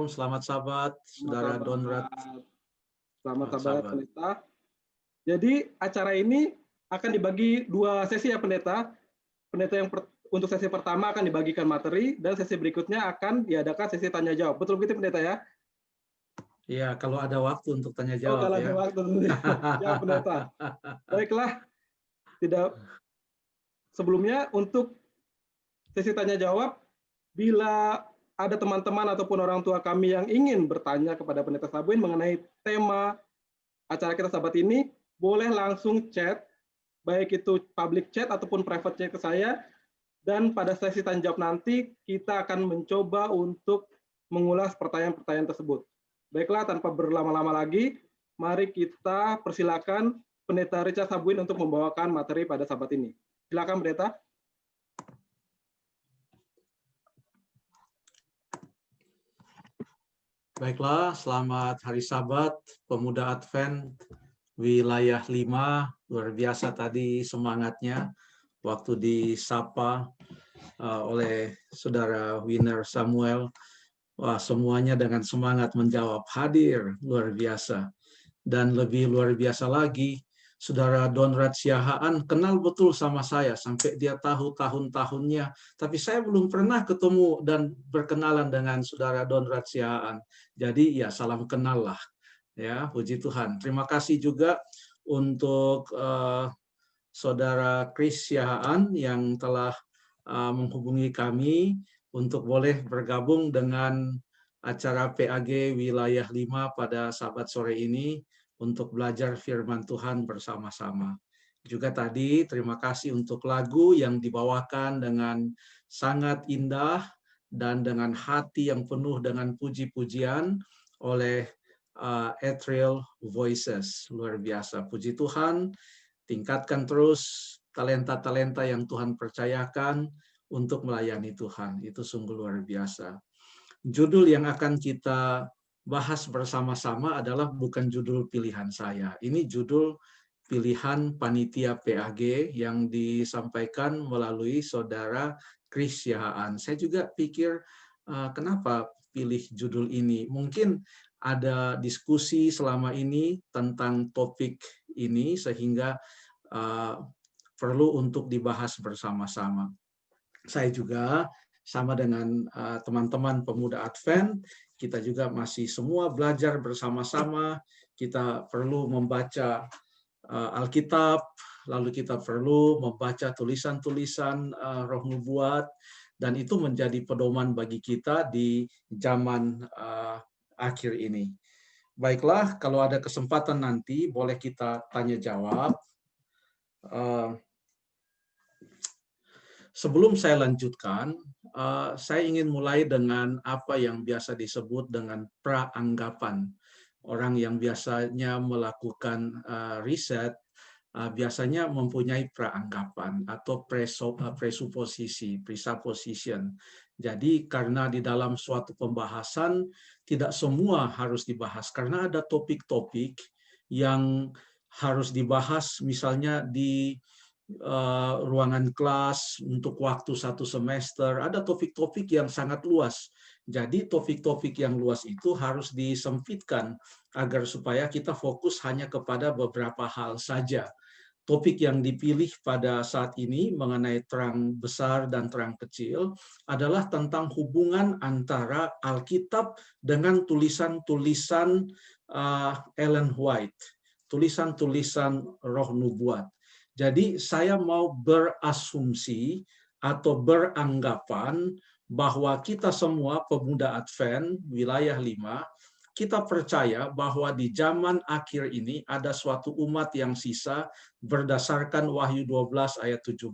selamat sabat, Saudara Selamat Donrat. sabat. Selamat sabat, Sabat. Pendeta. Jadi acara ini akan dibagi 2 sesi ya, Pendeta. Untuk sesi pertama akan dibagikan materi dan sesi berikutnya akan diadakan sesi tanya jawab. Betul begitu, Pendeta ya? Iya, kalau ada waktu untuk tanya Oh, jawab kalau ya. ada waktu. Ya, Pendeta. Baiklah. Sebelumnya untuk sesi tanya jawab, bila ada teman-teman ataupun orang tua kami yang ingin bertanya kepada Pendeta Sabuin mengenai tema acara kita sahabat ini, boleh langsung chat, baik itu public chat ataupun private chat ke saya, dan pada sesi tanya jawab nanti kita akan mencoba untuk mengulas pertanyaan-pertanyaan tersebut. Baiklah, tanpa berlama-lama lagi, mari kita persilakan Pendeta Richard Sabuin untuk membawakan materi pada sahabat ini. Silakan, Pendeta. Baiklah, selamat hari Sabat, Pemuda Advent, wilayah 5, luar biasa tadi semangatnya waktu disapa oleh Saudara Winner Samuel. Wah, semuanya dengan semangat menjawab, hadir, luar biasa. Dan lebih luar biasa lagi, Saudara Donrat Siahaan kenal betul sama saya, sampai dia tahu tahun-tahunnya. Tapi saya belum pernah ketemu dan berkenalan dengan Saudara Donrat Siahaan. Jadi ya salam kenal lah. Ya, puji Tuhan. Terima kasih juga untuk Saudara Chris Siahaan yang telah menghubungi kami untuk boleh bergabung dengan acara PAG Wilayah 5 pada Sabat sore ini untuk belajar firman Tuhan bersama-sama. Juga tadi terima kasih untuk lagu yang dibawakan dengan sangat indah dan dengan hati yang penuh dengan puji-pujian oleh Ethereal Voices. Luar biasa. Puji Tuhan, tingkatkan terus talenta-talenta yang Tuhan percayakan untuk melayani Tuhan. Itu sungguh luar biasa. Judul yang akan kita bahas bersama-sama adalah bukan judul pilihan saya. Ini judul pilihan panitia PAG yang disampaikan melalui Saudara Chris Siahaan. Saya juga pikir kenapa pilih judul ini. Mungkin ada diskusi selama ini tentang topik ini sehingga perlu untuk dibahas bersama-sama. Saya juga sama dengan teman-teman pemuda Advent, kita juga masih semua belajar bersama-sama. Kita perlu membaca Alkitab, lalu kita perlu membaca tulisan-tulisan Roh Nubuat, dan itu menjadi pedoman bagi kita di zaman akhir ini. Baiklah, kalau ada kesempatan nanti boleh kita tanya jawab. Sebelum saya lanjutkan, saya ingin mulai dengan apa yang biasa disebut dengan praanggapan. Orang yang biasanya melakukan riset biasanya mempunyai praanggapan atau presupposisi, presupposition. Jadi karena di dalam suatu pembahasan tidak semua harus dibahas, karena ada topik-topik yang harus dibahas misalnya di ruangan kelas untuk waktu 1 semester, ada topik-topik yang sangat luas. Jadi topik-topik yang luas itu harus disempitkan agar supaya kita fokus hanya kepada beberapa hal saja. Topik yang dipilih pada saat ini mengenai terang besar dan terang kecil adalah tentang hubungan antara Alkitab dengan tulisan-tulisan Ellen White, tulisan-tulisan Roh Nubuat. Jadi saya mau berasumsi atau beranggapan bahwa kita semua pemuda Advent wilayah 5, kita percaya bahwa di zaman akhir ini ada suatu umat yang sisa berdasarkan Wahyu 12 ayat 17,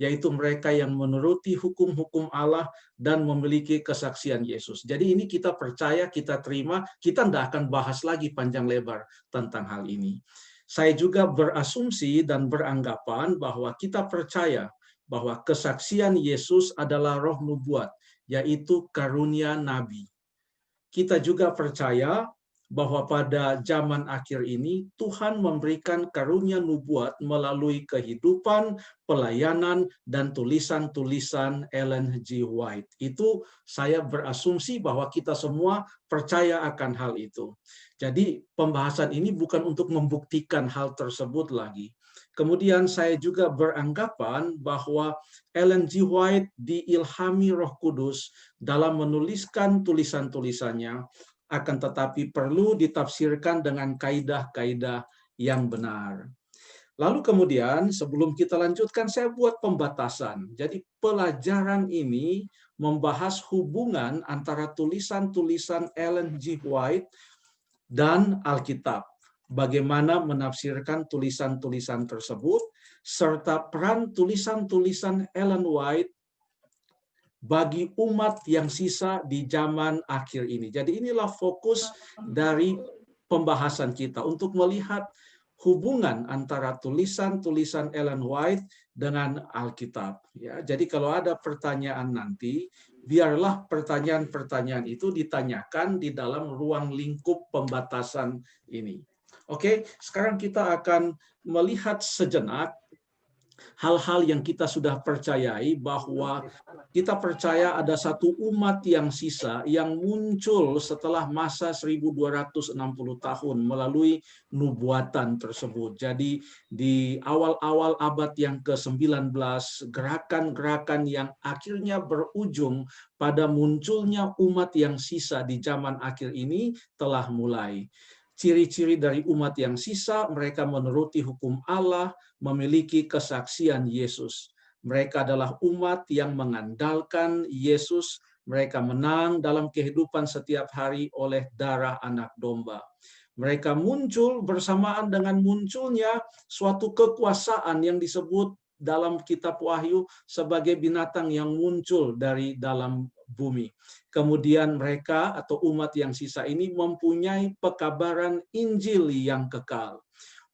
yaitu mereka yang menuruti hukum-hukum Allah dan memiliki kesaksian Yesus. Jadi ini kita percaya, kita terima, kita tidak akan bahas lagi panjang lebar tentang hal ini. Saya juga berasumsi dan beranggapan bahwa kita percaya bahwa kesaksian Yesus adalah roh nubuat, yaitu karunia nabi. Kita juga percaya bahwa pada zaman akhir ini Tuhan memberikan karunia nubuat melalui kehidupan, pelayanan, dan tulisan-tulisan Ellen G. White. Itu saya berasumsi bahwa kita semua percaya akan hal itu. Jadi pembahasan ini bukan untuk membuktikan hal tersebut lagi. Kemudian saya juga beranggapan bahwa Ellen G. White diilhami Roh Kudus dalam menuliskan tulisan-tulisannya, akan tetapi perlu ditafsirkan dengan kaidah-kaidah yang benar. Lalu kemudian sebelum kita lanjutkan, saya buat pembatasan. Jadi pelajaran ini membahas hubungan antara tulisan-tulisan Ellen G. White dan Alkitab. Bagaimana menafsirkan tulisan-tulisan tersebut, serta peran tulisan-tulisan Ellen White bagi umat yang sisa di zaman akhir ini. Jadi inilah fokus dari pembahasan kita untuk melihat hubungan antara tulisan-tulisan Ellen White dengan Alkitab. Ya, jadi kalau ada pertanyaan nanti, biarlah pertanyaan-pertanyaan itu ditanyakan di dalam ruang lingkup pembatasan ini. Oke, sekarang kita akan melihat sejenak hal-hal yang kita sudah percayai, bahwa kita percaya ada satu umat yang sisa yang muncul setelah masa 1260 tahun melalui nubuatan tersebut. Jadi di awal-awal abad yang ke-19, gerakan-gerakan yang akhirnya berujung pada munculnya umat yang sisa di zaman akhir ini telah mulai. Ciri-ciri dari umat yang sisa, mereka menuruti hukum Allah, memiliki kesaksian Yesus. Mereka adalah umat yang mengandalkan Yesus. Mereka menang dalam kehidupan setiap hari oleh darah anak domba. Mereka muncul bersamaan dengan munculnya suatu kekuasaan yang disebut dalam kitab Wahyu sebagai binatang yang muncul dari dalam bumi. Kemudian mereka atau umat yang sisa ini mempunyai pekabaran Injil yang kekal.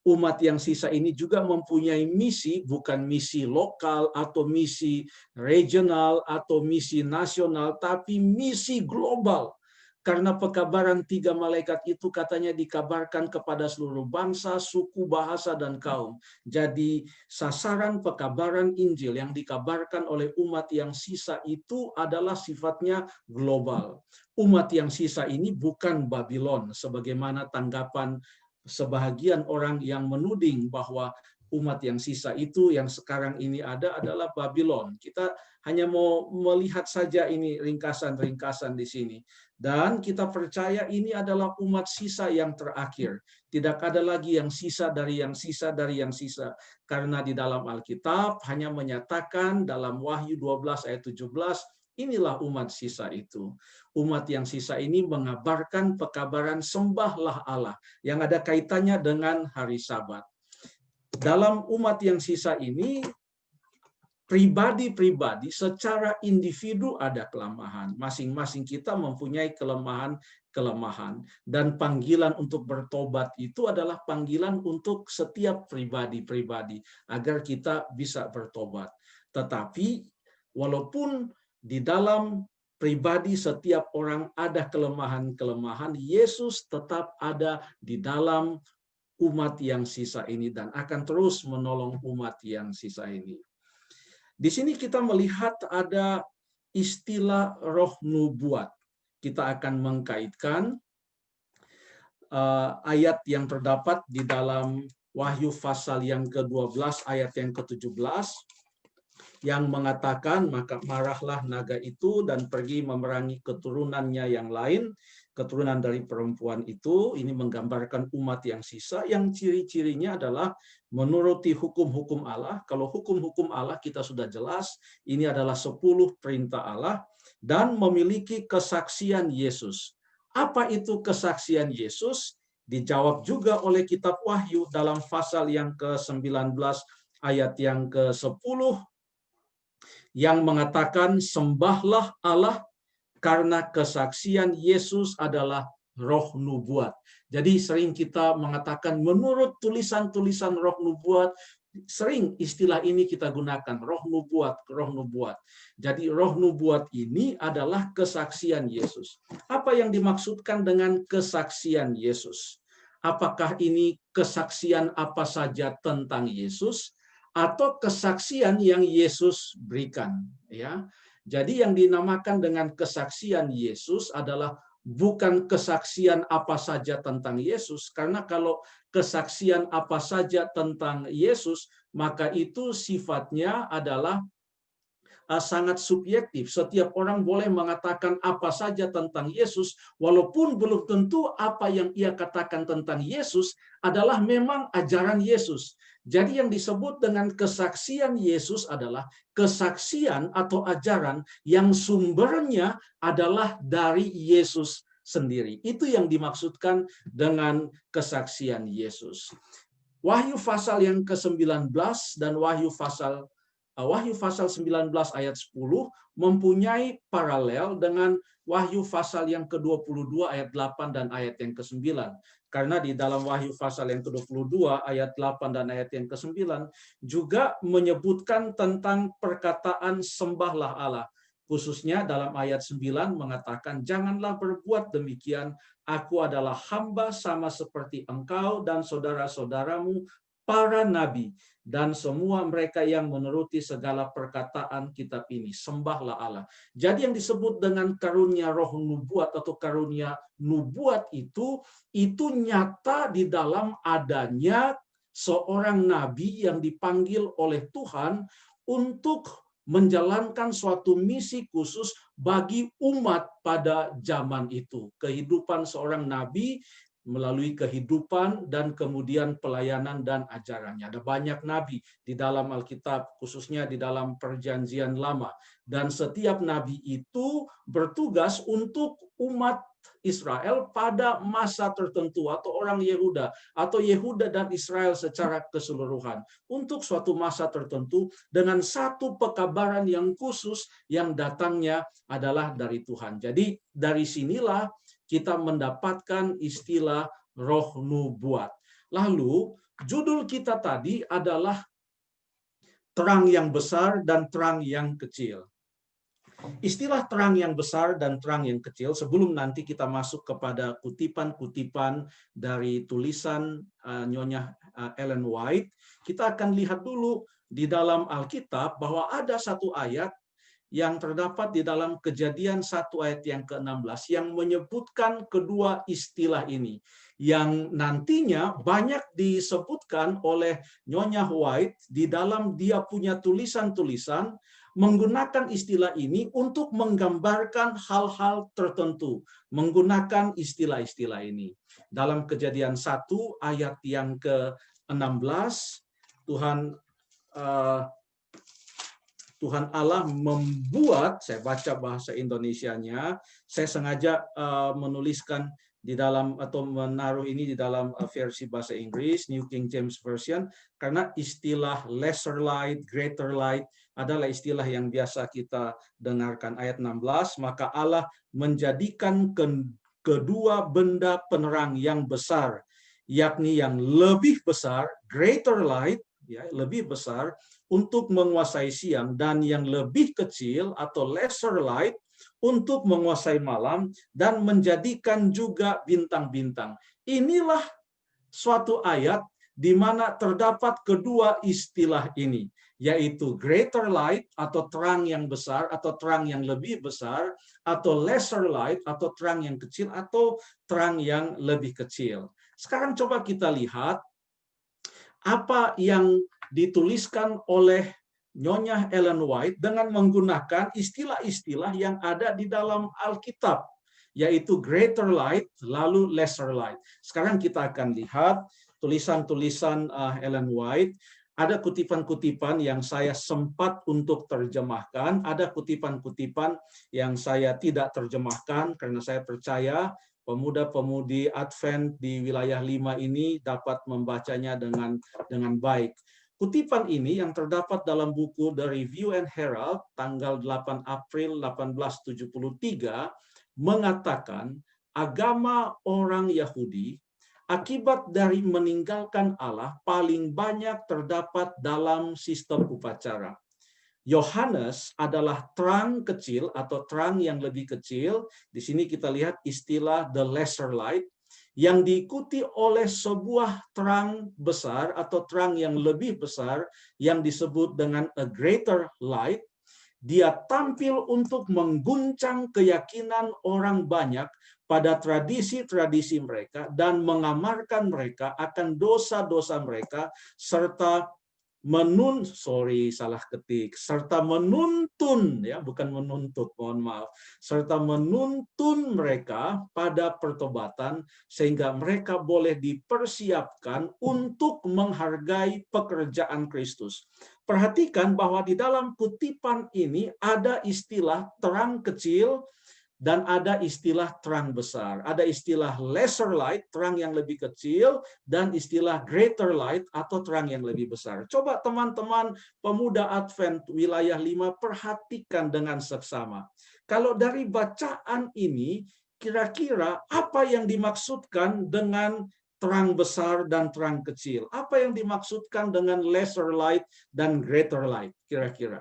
Umat yang sisa ini juga mempunyai misi, bukan misi lokal atau misi regional atau misi nasional, tapi misi global. Karena pekabaran 3 malaikat itu katanya dikabarkan kepada seluruh bangsa, suku, bahasa, dan kaum. Jadi sasaran pekabaran Injil yang dikabarkan oleh umat yang sisa itu adalah sifatnya global. Umat yang sisa ini bukan Babylon, sebagaimana tanggapan sebahagian orang yang menuding bahwa umat yang sisa itu yang sekarang ini ada adalah Babylon. Kita hanya mau melihat saja ini ringkasan-ringkasan di sini. Dan kita percaya ini adalah umat sisa yang terakhir. Tidak ada lagi yang sisa dari yang sisa dari yang sisa. Karena di dalam Alkitab hanya menyatakan dalam Wahyu 12 ayat 17, inilah umat sisa itu. Umat yang sisa ini mengabarkan pekabaran sembahlah Allah yang ada kaitannya dengan hari Sabat. Dalam umat yang sisa ini, pribadi-pribadi secara individu ada kelemahan. Masing-masing kita mempunyai kelemahan. Dan panggilan untuk bertobat itu adalah panggilan untuk setiap pribadi-pribadi agar kita bisa bertobat. Tetapi walaupun di dalam pribadi setiap orang ada kelemahan-kelemahan, Yesus tetap ada di dalam umat yang sisa ini dan akan terus menolong umat yang sisa ini. Di sini kita melihat ada istilah roh nubuat. Kita akan mengkaitkan ayat yang terdapat di dalam Wahyu pasal yang ke-12 ayat yang ke-17 yang mengatakan, maka marahlah naga itu dan pergi memerangi keturunannya yang lain, keturunan dari perempuan itu. Ini menggambarkan umat yang sisa yang ciri-cirinya adalah menuruti hukum-hukum Allah. Kalau hukum-hukum Allah kita sudah jelas, ini adalah 10 perintah Allah, dan memiliki kesaksian Yesus. Apa itu kesaksian Yesus? Dijawab juga oleh kitab Wahyu dalam pasal yang ke-19 ayat yang ke-10 yang mengatakan sembahlah Allah karena kesaksian Yesus adalah roh nubuat. Jadi sering kita mengatakan menurut tulisan-tulisan roh nubuat, sering istilah ini kita gunakan, roh nubuat, roh nubuat. Jadi roh nubuat ini adalah kesaksian Yesus. Apa yang dimaksudkan dengan kesaksian Yesus? Apakah ini kesaksian apa saja tentang Yesus atau kesaksian yang Yesus berikan, ya? Jadi yang dinamakan dengan kesaksian Yesus adalah bukan kesaksian apa saja tentang Yesus, karena kalau kesaksian apa saja tentang Yesus, maka itu sifatnya adalah sangat subjektif. Setiap orang boleh mengatakan apa saja tentang Yesus, walaupun belum tentu apa yang ia katakan tentang Yesus adalah memang ajaran Yesus. Jadi yang disebut dengan kesaksian Yesus adalah kesaksian atau ajaran yang sumbernya adalah dari Yesus sendiri. Itu yang dimaksudkan dengan kesaksian Yesus. Wahyu pasal yang ke-19 dan Wahyu pasal 19 ayat 10 mempunyai paralel dengan Wahyu pasal yang ke-22 ayat 8 dan ayat yang ke-9. Karena di dalam Wahyu pasal yang ke-22 ayat 8 dan ayat yang ke-9 juga menyebutkan tentang perkataan sembahlah Allah. Khususnya dalam ayat 9 mengatakan, janganlah berbuat demikian, aku adalah hamba sama seperti engkau dan saudara-saudaramu, para nabi, dan semua mereka yang menuruti segala perkataan kitab ini. Sembahlah Allah. Jadi yang disebut dengan karunia roh nubuat atau karunia nubuat itu nyata di dalam adanya seorang nabi yang dipanggil oleh Tuhan untuk menjalankan suatu misi khusus bagi umat pada zaman itu. Kehidupan seorang nabi melalui kehidupan dan kemudian pelayanan dan ajarannya. Ada banyak nabi di dalam Alkitab, khususnya di dalam Perjanjian Lama. Dan setiap nabi itu bertugas untuk umat Israel pada masa tertentu, atau orang Yehuda, atau Yehuda dan Israel secara keseluruhan, untuk suatu masa tertentu dengan satu pekabaran yang khusus yang datangnya adalah dari Tuhan. Jadi dari sinilah kita mendapatkan istilah roh nubuat. Lalu judul kita tadi adalah terang yang besar dan terang yang kecil. Istilah terang yang besar dan terang yang kecil, sebelum nanti kita masuk kepada kutipan-kutipan dari tulisan Nyonya Ellen White, kita akan lihat dulu di dalam Alkitab bahwa ada satu ayat yang terdapat di dalam Kejadian 1 ayat yang ke-16 yang menyebutkan kedua istilah ini, yang nantinya banyak disebutkan oleh Nyonya White di dalam dia punya tulisan-tulisan menggunakan istilah ini untuk menggambarkan hal-hal tertentu, menggunakan istilah-istilah ini. Dalam Kejadian 1 ayat yang ke-16, Tuhan Allah membuat, saya baca bahasa Indonesianya, saya sengaja menuliskan di dalam atau menaruh ini di dalam versi bahasa Inggris, New King James Version, karena istilah lesser light, greater light adalah istilah yang biasa kita dengarkan. Ayat 16, maka Allah menjadikan kedua benda penerang yang besar, yakni yang lebih besar, greater light, ya, lebih besar, untuk menguasai siang, dan yang lebih kecil atau lesser light untuk menguasai malam, dan menjadikan juga bintang-bintang. Inilah suatu ayat di mana terdapat kedua istilah ini, yaitu greater light atau terang yang besar atau terang yang lebih besar, atau lesser light atau terang yang kecil atau terang yang lebih kecil. Sekarang coba kita lihat apa yang dituliskan oleh Nyonya Ellen White dengan menggunakan istilah-istilah yang ada di dalam Alkitab, yaitu greater light, lalu lesser light. Sekarang kita akan lihat tulisan-tulisan Ellen White. Ada kutipan-kutipan yang saya sempat untuk terjemahkan, ada kutipan-kutipan yang saya tidak terjemahkan karena saya percaya pemuda-pemudi Advent di wilayah 5 ini dapat membacanya dengan baik. Kutipan ini yang terdapat dalam buku The Review and Herald tanggal 8 April 1873 mengatakan agama orang Yahudi akibat dari meninggalkan Allah paling banyak terdapat dalam sistem upacara. Yohanes adalah terang kecil atau terang yang lebih kecil. Di sini kita lihat istilah the lesser light yang diikuti oleh sebuah terang besar atau terang yang lebih besar yang disebut dengan a greater light. Dia tampil untuk mengguncang keyakinan orang banyak pada tradisi-tradisi mereka dan mengamarkan mereka akan dosa-dosa mereka serta serta menuntun, ya, bukan menuntut, mohon maaf, serta menuntun mereka pada pertobatan sehingga mereka boleh dipersiapkan untuk menghargai pekerjaan Kristus. Perhatikan bahwa di dalam kutipan ini ada istilah terang kecil dan ada istilah terang besar. Ada istilah lesser light, terang yang lebih kecil, dan istilah greater light atau terang yang lebih besar. Coba teman-teman pemuda Advent wilayah 5 perhatikan dengan seksama. Kalau dari bacaan ini, kira-kira apa yang dimaksudkan dengan terang besar dan terang kecil? Apa yang dimaksudkan dengan lesser light dan greater light? Kira-kira.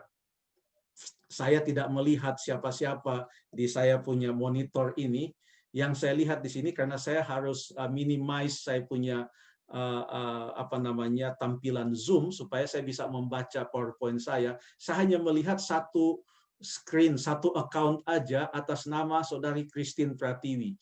Saya tidak melihat siapa-siapa di saya punya monitor ini. Yang saya lihat di sini karena saya harus minimize saya punya tampilan Zoom supaya saya bisa membaca PowerPoint saya. Saya hanya melihat satu screen, satu account aja atas nama Saudari Christine Pratiwi.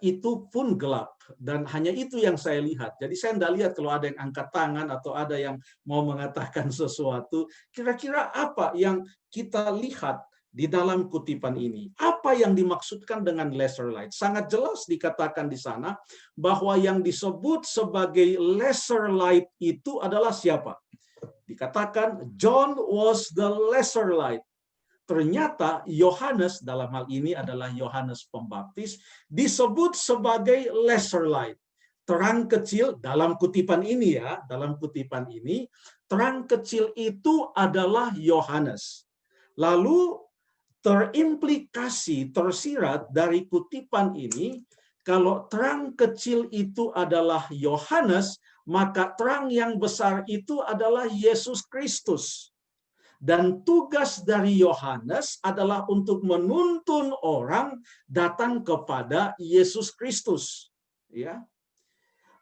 Itu pun gelap dan hanya itu yang saya lihat. Jadi saya tidak lihat kalau ada yang angkat tangan atau ada yang mau mengatakan sesuatu. Kira-kira apa yang kita lihat di dalam kutipan ini? Apa yang dimaksudkan dengan lesser light? Sangat jelas dikatakan di sana bahwa yang disebut sebagai lesser light itu adalah siapa? Dikatakan John was the lesser light. Ternyata Yohanes, dalam hal ini adalah Yohanes Pembaptis, disebut sebagai lesser light. Terang kecil dalam kutipan ini, ya, dalam kutipan ini, terang kecil itu adalah Yohanes. Lalu terimplikasi, tersirat dari kutipan ini, kalau terang kecil itu adalah Yohanes, maka terang yang besar itu adalah Yesus Kristus. Dan tugas dari Yohanes adalah untuk menuntun orang datang kepada Yesus Kristus. Ya.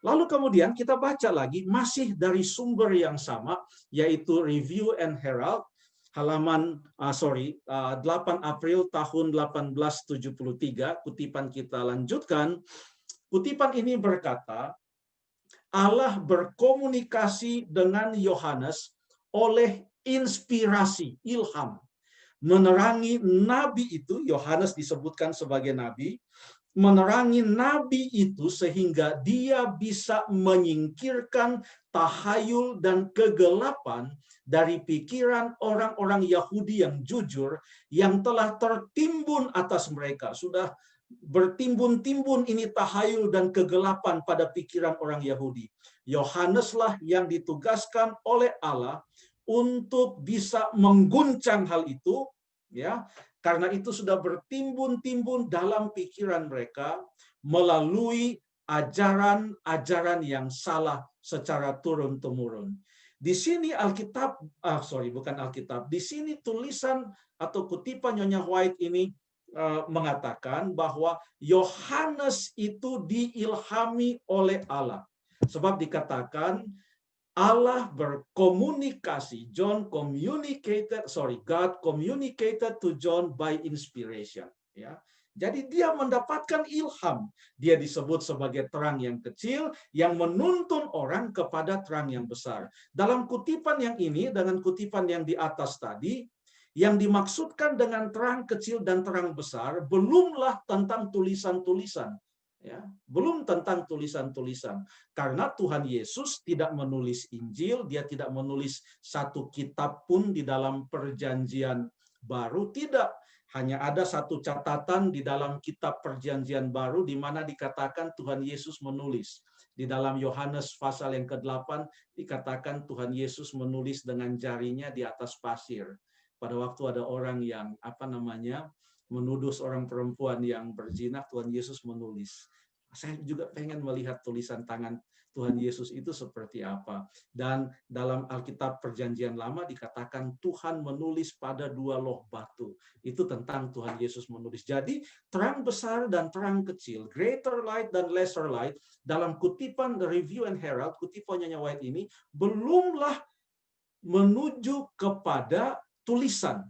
Lalu kemudian kita baca lagi masih dari sumber yang sama, yaitu Review and Herald, halaman 8 April tahun 1873. Kutipan kita lanjutkan. Kutipan ini berkata, Allah berkomunikasi dengan Yohanes oleh inspirasi, ilham, menerangi nabi itu. Yohanes disebutkan sebagai nabi, menerangi nabi itu sehingga dia bisa menyingkirkan tahayul dan kegelapan dari pikiran orang-orang Yahudi yang jujur yang telah tertimbun atas mereka. Sudah bertimbun-timbun ini tahayul dan kegelapan pada pikiran orang Yahudi. Yohaneslah yang ditugaskan oleh Allah untuk bisa mengguncang hal itu, ya, karena itu sudah bertimbun-timbun dalam pikiran mereka melalui ajaran-ajaran yang salah secara turun-temurun. Di sini di sini tulisan atau kutipan Nyonya White ini mengatakan bahwa Yohanes itu diilhami oleh Allah. Sebab dikatakan Allah berkomunikasi, God communicated to John by inspiration. Ya. Jadi dia mendapatkan ilham. Dia disebut sebagai terang yang kecil yang menuntun orang kepada terang yang besar. Dalam kutipan yang ini, dengan kutipan yang di atas tadi, yang dimaksudkan dengan terang kecil dan terang besar belumlah tentang tulisan-tulisan. Ya, belum tentang tulisan-tulisan. Karena Tuhan Yesus tidak menulis Injil, dia tidak menulis satu kitab pun di dalam Perjanjian Baru, tidak. Hanya ada satu catatan di dalam kitab Perjanjian Baru di mana dikatakan Tuhan Yesus menulis. Di dalam Yohanes pasal yang ke-8 dikatakan Tuhan Yesus menulis dengan jarinya di atas pasir. Pada waktu ada orang yang menuduh seorang perempuan yang berzina, Tuhan Yesus menulis. Saya juga pengen melihat tulisan tangan Tuhan Yesus itu seperti apa. Dan dalam Alkitab Perjanjian Lama dikatakan Tuhan menulis pada 2 loh batu. Itu tentang Tuhan Yesus menulis. Jadi terang besar dan terang kecil, greater light dan lesser light, dalam kutipan The Review and Herald, kutipan Nyonya White ini, belumlah menuju kepada tulisan,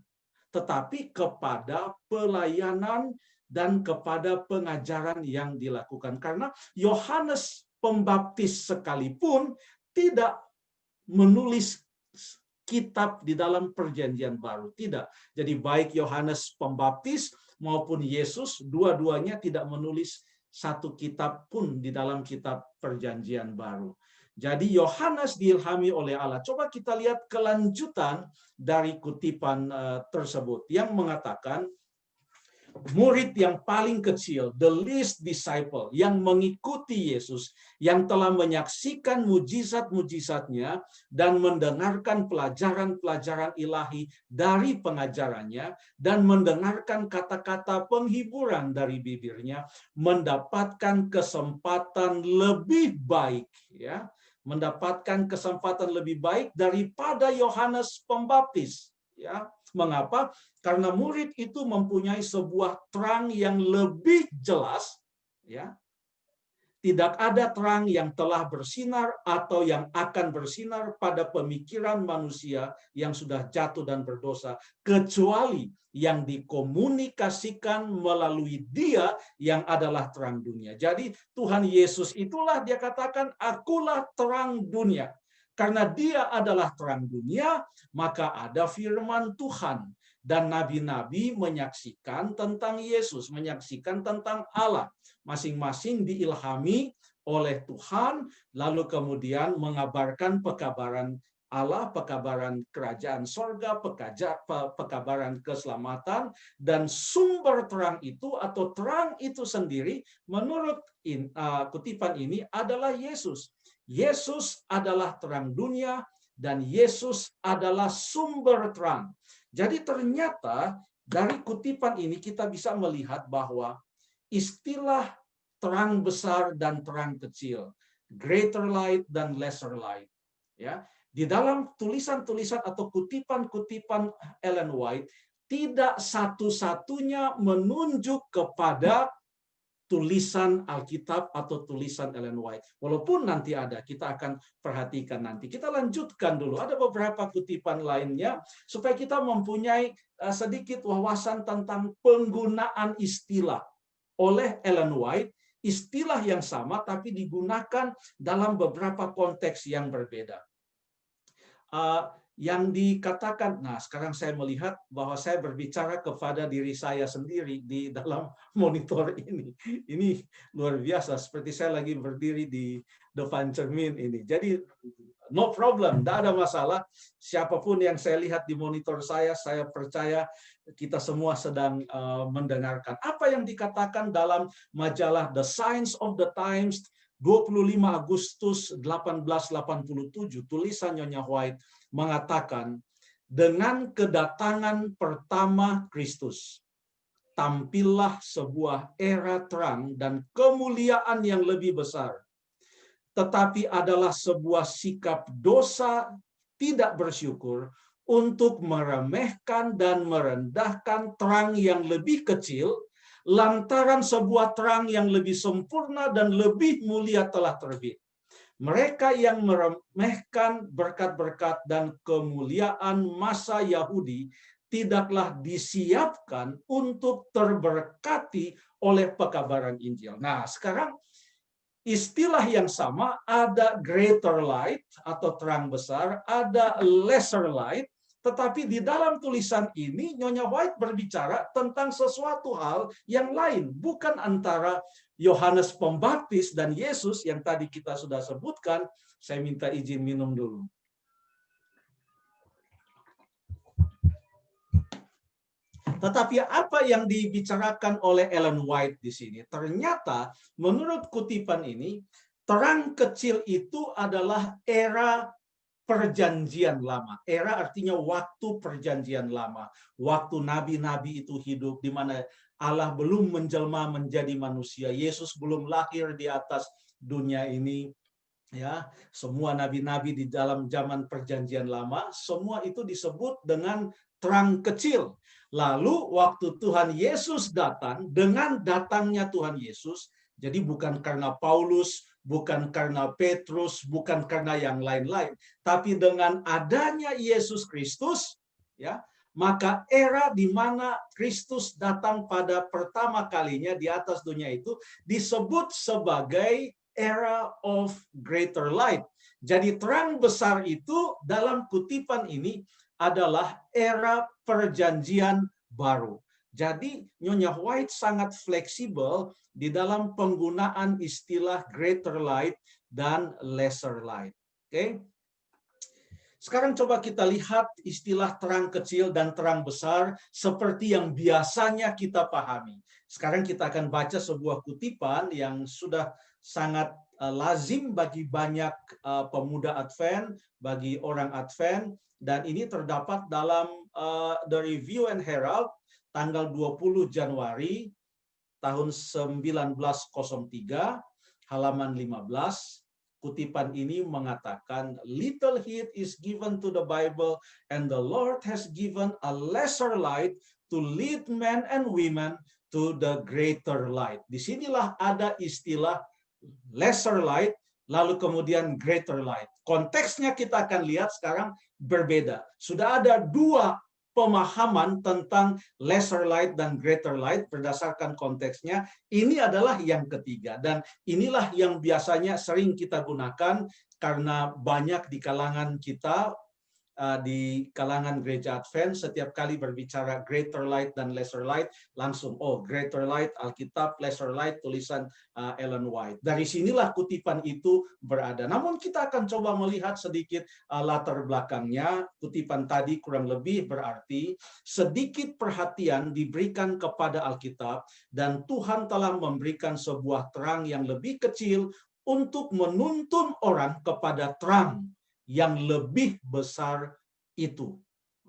tetapi kepada pelayanan dan kepada pengajaran yang dilakukan. Karena Yohanes Pembaptis sekalipun tidak menulis kitab di dalam Perjanjian Baru. Tidak. Jadi baik Yohanes Pembaptis maupun Yesus, dua-duanya tidak menulis satu kitab pun di dalam kitab Perjanjian Baru. Jadi Yohanes diilhami oleh Allah. Coba kita lihat kelanjutan dari kutipan tersebut yang mengatakan murid yang paling kecil, the least disciple, yang mengikuti Yesus, yang telah menyaksikan mujizat-mujizatnya dan mendengarkan pelajaran-pelajaran ilahi dari pengajarannya dan mendengarkan kata-kata penghiburan dari bibirnya, mendapatkan kesempatan lebih baik, ya, mendapatkan kesempatan lebih baik daripada Yohanes Pembaptis, ya. Mengapa? Karena murid itu mempunyai sebuah terang yang lebih jelas, ya. Tidak ada terang yang telah bersinar atau yang akan bersinar pada pemikiran manusia yang sudah jatuh dan berdosa, kecuali yang dikomunikasikan melalui Dia yang adalah terang dunia. Jadi Tuhan Yesus itulah dia katakan, akulah terang dunia. Karena Dia adalah terang dunia, maka ada firman Tuhan. Dan nabi-nabi menyaksikan tentang Yesus, menyaksikan tentang Allah. Masing-masing diilhami oleh Tuhan, lalu kemudian mengabarkan pekabaran Allah, pekabaran kerajaan sorga, pekabaran keselamatan, dan sumber terang itu atau terang itu sendiri menurut kutipan ini adalah Yesus. Yesus adalah terang dunia dan Yesus adalah sumber terang. Jadi ternyata dari kutipan ini kita bisa melihat bahwa istilah terang besar dan terang kecil, greater light dan lesser light, ya, di dalam tulisan-tulisan atau kutipan-kutipan Ellen White tidak satu-satunya menunjuk kepada tulisan Alkitab atau tulisan Ellen White. Walaupun nanti ada, kita akan perhatikan nanti. Kita lanjutkan dulu. Ada beberapa kutipan lainnya supaya kita mempunyai sedikit wawasan tentang penggunaan istilah oleh Ellen White, istilah yang sama tapi digunakan dalam beberapa konteks yang berbeda. Yang dikatakan, nah sekarang saya melihat bahwa saya berbicara kepada diri saya sendiri di dalam monitor ini. Ini luar biasa, seperti saya lagi berdiri di depan cermin ini. Jadi no problem, tidak ada masalah. Siapapun yang saya lihat di monitor saya percaya kita semua sedang mendengarkan. Apa yang dikatakan dalam majalah The Signs of the Times 25 Agustus 1887, tulisan Nyonya White mengatakan, dengan kedatangan pertama Kristus, tampillah sebuah era terang dan kemuliaan yang lebih besar. Tetapi adalah sebuah sikap dosa tidak bersyukur untuk meremehkan dan merendahkan terang yang lebih kecil, lantaran sebuah terang yang lebih sempurna dan lebih mulia telah terbit. Mereka yang meremehkan berkat-berkat dan kemuliaan masa Yahudi tidaklah disiapkan untuk terberkati oleh pekabaran Injil. Nah, sekarang istilah yang sama, ada greater light atau terang besar, ada lesser light, tetapi di dalam tulisan ini Nyonya White berbicara tentang sesuatu hal yang lain, bukan antara Yohanes Pembaptis dan Yesus yang tadi kita sudah sebutkan. Saya minta izin minum dulu. Tetapi apa yang dibicarakan oleh Ellen White di sini? Ternyata menurut kutipan ini, terang kecil itu adalah era Perjanjian Lama. Era artinya waktu Perjanjian Lama. Waktu nabi-nabi itu hidup, di mana Allah belum menjelma menjadi manusia. Yesus belum lahir di atas dunia ini. Ya, semua nabi-nabi di dalam zaman perjanjian lama, semua itu disebut dengan terang kecil. Lalu waktu Tuhan Yesus datang, dengan datangnya Tuhan Yesus, jadi bukan karena Paulus, bukan karena Petrus, bukan karena yang lain-lain, tapi dengan adanya Yesus Kristus, ya, maka era di mana Kristus datang pada pertama kalinya di atas dunia itu disebut sebagai era of greater light. Jadi terang besar itu dalam kutipan ini adalah era perjanjian baru. Jadi Nyonya White sangat fleksibel di dalam penggunaan istilah greater light dan lesser light. Oke. Sekarang coba kita lihat istilah terang kecil dan terang besar seperti yang biasanya kita pahami. Sekarang kita akan baca sebuah kutipan yang sudah sangat lazim bagi banyak pemuda Advent, bagi orang Advent, dan ini terdapat dalam The Review and Herald tanggal 20 Januari tahun 1903, halaman 15. Kutipan ini mengatakan, little heed is given to the Bible, and the Lord has given a lesser light to lead men and women to the greater light. Disinilah ada istilah lesser light, lalu kemudian greater light. Konteksnya kita akan lihat sekarang berbeda. Sudah ada dua pemahaman tentang lesser light dan greater light berdasarkan konteksnya. Ini adalah yang ketiga, dan inilah yang biasanya sering kita gunakan karena banyak di kalangan kita, di kalangan gereja Advent, setiap kali berbicara greater light dan lesser light, langsung, oh, greater light Alkitab, lesser light tulisan Ellen White. Dari sinilah kutipan itu berada. Namun kita akan coba melihat sedikit latar belakangnya. Kutipan tadi kurang lebih berarti sedikit perhatian diberikan kepada Alkitab, dan Tuhan telah memberikan sebuah terang yang lebih kecil untuk menuntun orang kepada terang yang lebih besar itu,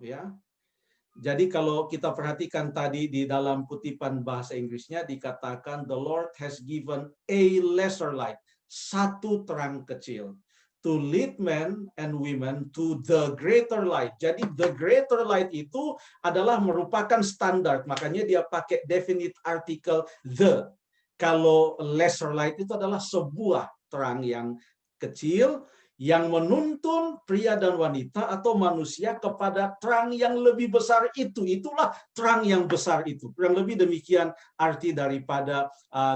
ya. Jadi kalau kita perhatikan tadi di dalam kutipan bahasa Inggrisnya dikatakan the Lord has given a lesser light, satu terang kecil, to lead men and women to the greater light. Jadi the greater light itu adalah merupakan standar, makanya dia pakai definite article the. Kalau lesser light itu adalah sebuah terang yang kecil yang menuntun pria dan wanita atau manusia kepada terang yang lebih besar itu. Itulah terang yang besar itu. Kurang lebih demikian arti daripada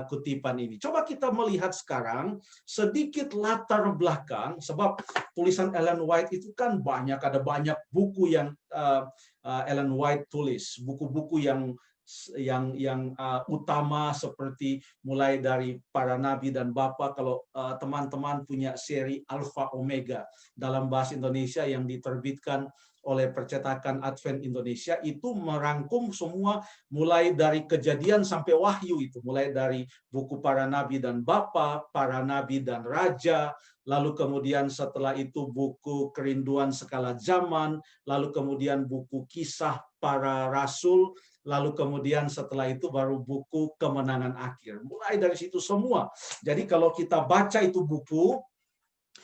kutipan ini. Coba kita melihat sekarang sedikit latar belakang, sebab tulisan Ellen White itu kan banyak, ada banyak buku yang Ellen White tulis, buku-buku yang utama seperti mulai dari para nabi dan bapa. Kalau teman-teman punya seri Alpha Omega dalam bahasa Indonesia yang diterbitkan oleh percetakan Advent Indonesia, itu merangkum semua mulai dari Kejadian sampai Wahyu, itu mulai dari buku para nabi dan bapa, para nabi dan raja, lalu kemudian setelah itu buku Kerinduan Sekala Zaman, lalu kemudian buku Kisah Para Rasul, lalu kemudian setelah itu baru buku Kemenangan Akhir. Mulai dari situ semua. Jadi kalau kita baca itu buku,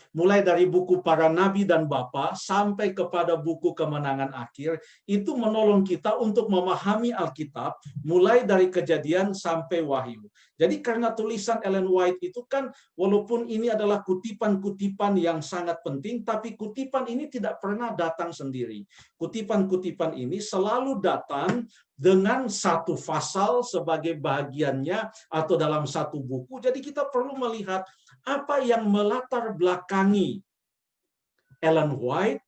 mulai dari buku para nabi dan bapa sampai kepada buku Kemenangan Akhir, itu menolong kita untuk memahami Alkitab mulai dari Kejadian sampai Wahyu. Jadi karena tulisan Ellen White itu kan walaupun ini adalah kutipan-kutipan yang sangat penting, tapi kutipan ini tidak pernah datang sendiri. Kutipan-kutipan ini selalu datang dengan satu pasal sebagai bagiannya atau dalam satu buku. Jadi kita perlu melihat apa yang melatar belakangi Ellen White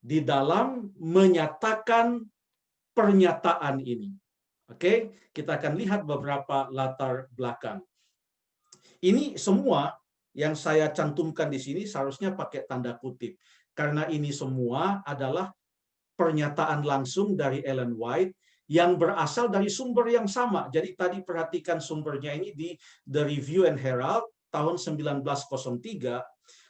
di dalam menyatakan pernyataan ini. Oke, kita akan lihat beberapa latar belakang. Ini semua yang saya cantumkan di sini seharusnya pakai tanda kutip, karena ini semua adalah pernyataan langsung dari Ellen White yang berasal dari sumber yang sama. Jadi tadi perhatikan sumbernya ini di The Review and Herald tahun 1903.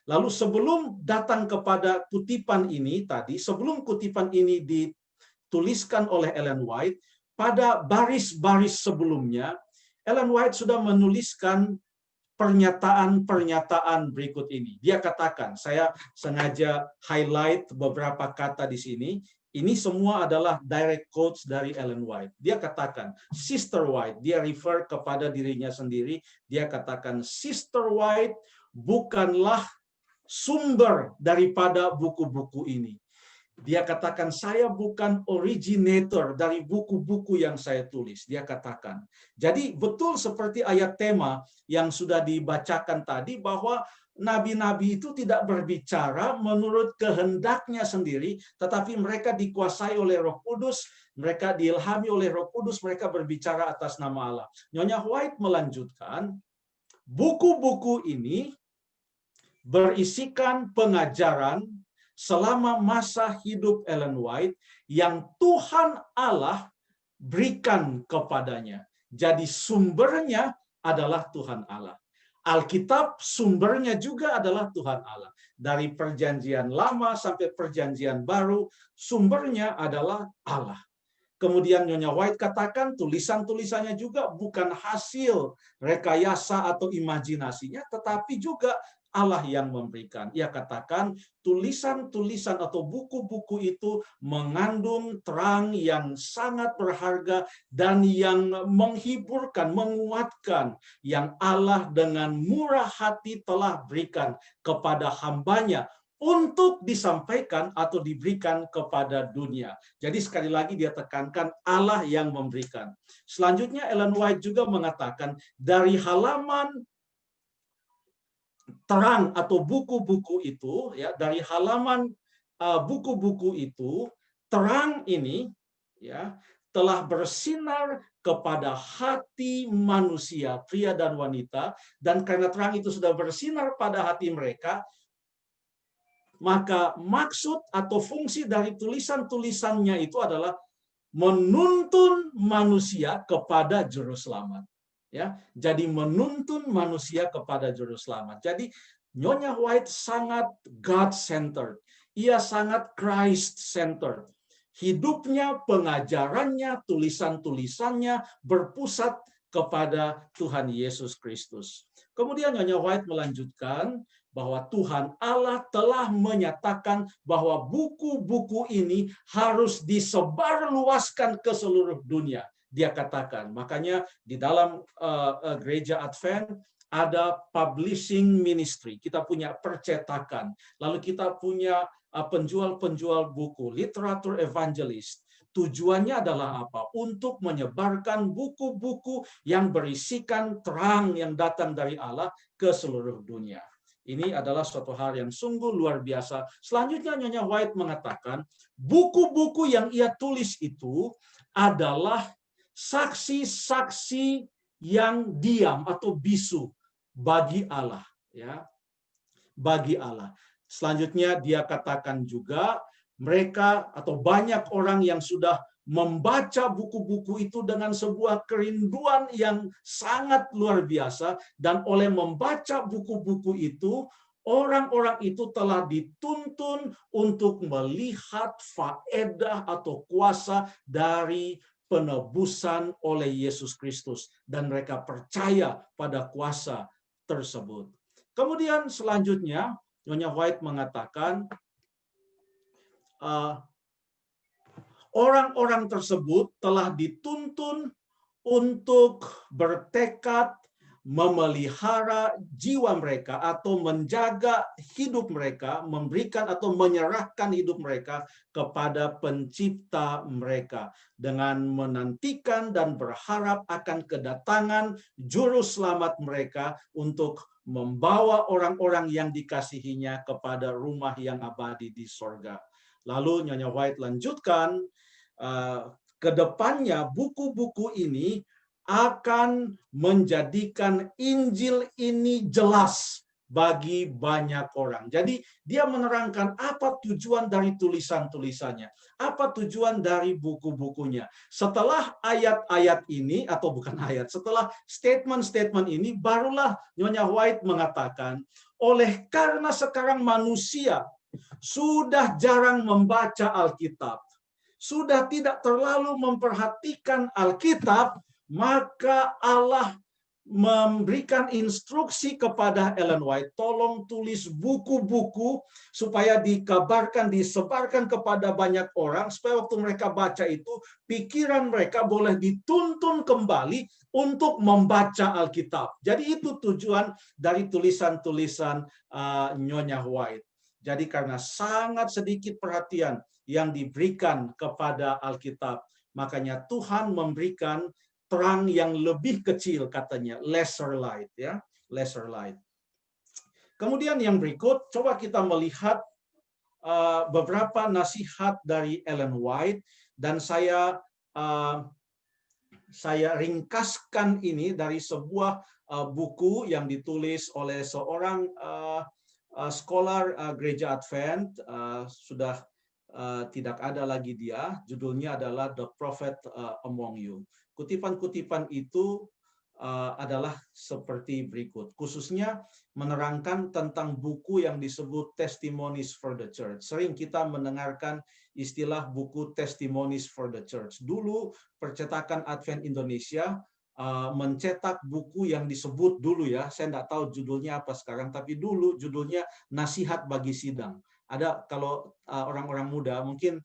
Lalu sebelum datang kepada kutipan ini tadi, sebelum kutipan ini dituliskan oleh Ellen White, pada baris-baris sebelumnya, Ellen White sudah menuliskan pernyataan-pernyataan berikut ini. Dia katakan, saya sengaja highlight beberapa kata di sini. Ini semua adalah direct quotes dari Ellen White. Dia katakan, Sister White, dia refer kepada dirinya sendiri. Dia katakan, Sister White bukanlah sumber daripada buku-buku ini. Dia katakan, saya bukan originator dari buku-buku yang saya tulis. Dia katakan. Jadi betul seperti ayat tema yang sudah dibacakan tadi, bahwa nabi-nabi itu tidak berbicara menurut kehendaknya sendiri, tetapi mereka dikuasai oleh Roh Kudus, mereka diilhami oleh Roh Kudus, mereka berbicara atas nama Allah. Nyonya White melanjutkan, buku-buku ini berisikan pengajaran selama masa hidup Ellen White yang Tuhan Allah berikan kepadanya. Jadi sumbernya adalah Tuhan Allah. Alkitab sumbernya juga adalah Tuhan Allah. Dari perjanjian lama sampai perjanjian baru, sumbernya adalah Allah. Kemudian Nyonya White katakan tulisan-tulisannya juga bukan hasil rekayasa atau imajinasinya, tetapi juga Allah yang memberikan. Ia katakan tulisan-tulisan atau buku-buku itu mengandung terang yang sangat berharga dan yang menghiburkan, menguatkan, yang Allah dengan murah hati telah berikan kepada hambanya untuk disampaikan atau diberikan kepada dunia. Jadi sekali lagi dia tekankan Allah yang memberikan. Selanjutnya Ellen White juga mengatakan dari halaman terang atau buku-buku itu, ya, dari halaman buku-buku itu, terang ini ya telah bersinar kepada hati manusia, pria dan wanita, dan karena terang itu sudah bersinar pada hati mereka, maka maksud atau fungsi dari tulisan-tulisannya itu adalah menuntun manusia kepada juru selamat. Ya, jadi menuntun manusia kepada juru selamat. Jadi Nyonya White sangat God-centered. Ia sangat Christ-centered. Hidupnya, pengajarannya, tulisan-tulisannya berpusat kepada Tuhan Yesus Kristus. Kemudian Nyonya White melanjutkan bahwa Tuhan Allah telah menyatakan bahwa buku-buku ini harus disebarluaskan ke seluruh dunia. Dia katakan, makanya di dalam gereja Advent ada publishing ministry, kita punya percetakan, lalu kita punya penjual-penjual buku, literatur evangelist. Tujuannya adalah apa? Untuk menyebarkan buku-buku yang berisikan terang yang datang dari Allah ke seluruh dunia. Ini adalah suatu hal yang sungguh luar biasa. Selanjutnya Nyonya White mengatakan, buku-buku yang ia tulis itu adalah saksi-saksi yang diam atau bisu bagi Allah, ya. Bagi Allah. Selanjutnya dia katakan juga mereka atau banyak orang yang sudah membaca buku-buku itu dengan sebuah kerinduan yang sangat luar biasa, dan oleh membaca buku-buku itu orang-orang itu telah dituntun untuk melihat faedah atau kuasa dari penebusan oleh Yesus Kristus, dan mereka percaya pada kuasa tersebut. Kemudian selanjutnya Nyonya White mengatakan orang-orang tersebut telah dituntun untuk bertekad memelihara jiwa mereka atau menjaga hidup mereka, memberikan atau menyerahkan hidup mereka kepada pencipta mereka dengan menantikan dan berharap akan kedatangan juru selamat mereka untuk membawa orang-orang yang dikasihinya kepada rumah yang abadi di sorga. Lalu Nyonya White lanjutkan, ke depannya buku-buku ini akan menjadikan Injil ini jelas bagi banyak orang. Jadi dia menerangkan apa tujuan dari tulisan-tulisannya, apa tujuan dari buku-bukunya. Setelah ayat-ayat ini, atau bukan ayat, setelah statement-statement ini, barulah Nyonya White mengatakan, oleh karena sekarang manusia sudah jarang membaca Alkitab, sudah tidak terlalu memperhatikan Alkitab, maka Allah memberikan instruksi kepada Ellen White, tolong tulis buku-buku supaya dikabarkan, disebarkan kepada banyak orang, supaya waktu mereka baca itu, pikiran mereka boleh dituntun kembali untuk membaca Alkitab. Jadi itu tujuan dari tulisan-tulisan Nyonya White. Jadi karena sangat sedikit perhatian yang diberikan kepada Alkitab, makanya Tuhan memberikan terang yang lebih kecil, katanya, lesser light, ya, lesser light. Kemudian yang berikut, coba kita melihat beberapa nasihat dari Ellen White, dan saya ringkaskan ini dari sebuah buku yang ditulis oleh seorang scholar gereja Advent, sudah tidak ada lagi dia, judulnya adalah The Prophet Among You. Kutipan-kutipan itu adalah seperti berikut, khususnya menerangkan tentang buku yang disebut Testimonies for the Church. Sering kita mendengarkan istilah buku Testimonies for the Church. Dulu percetakan Advent Indonesia mencetak buku yang disebut dulu, ya, saya nggak tahu judulnya apa sekarang, tapi dulu judulnya Nasihat Bagi Sidang. Ada, kalau orang-orang muda mungkin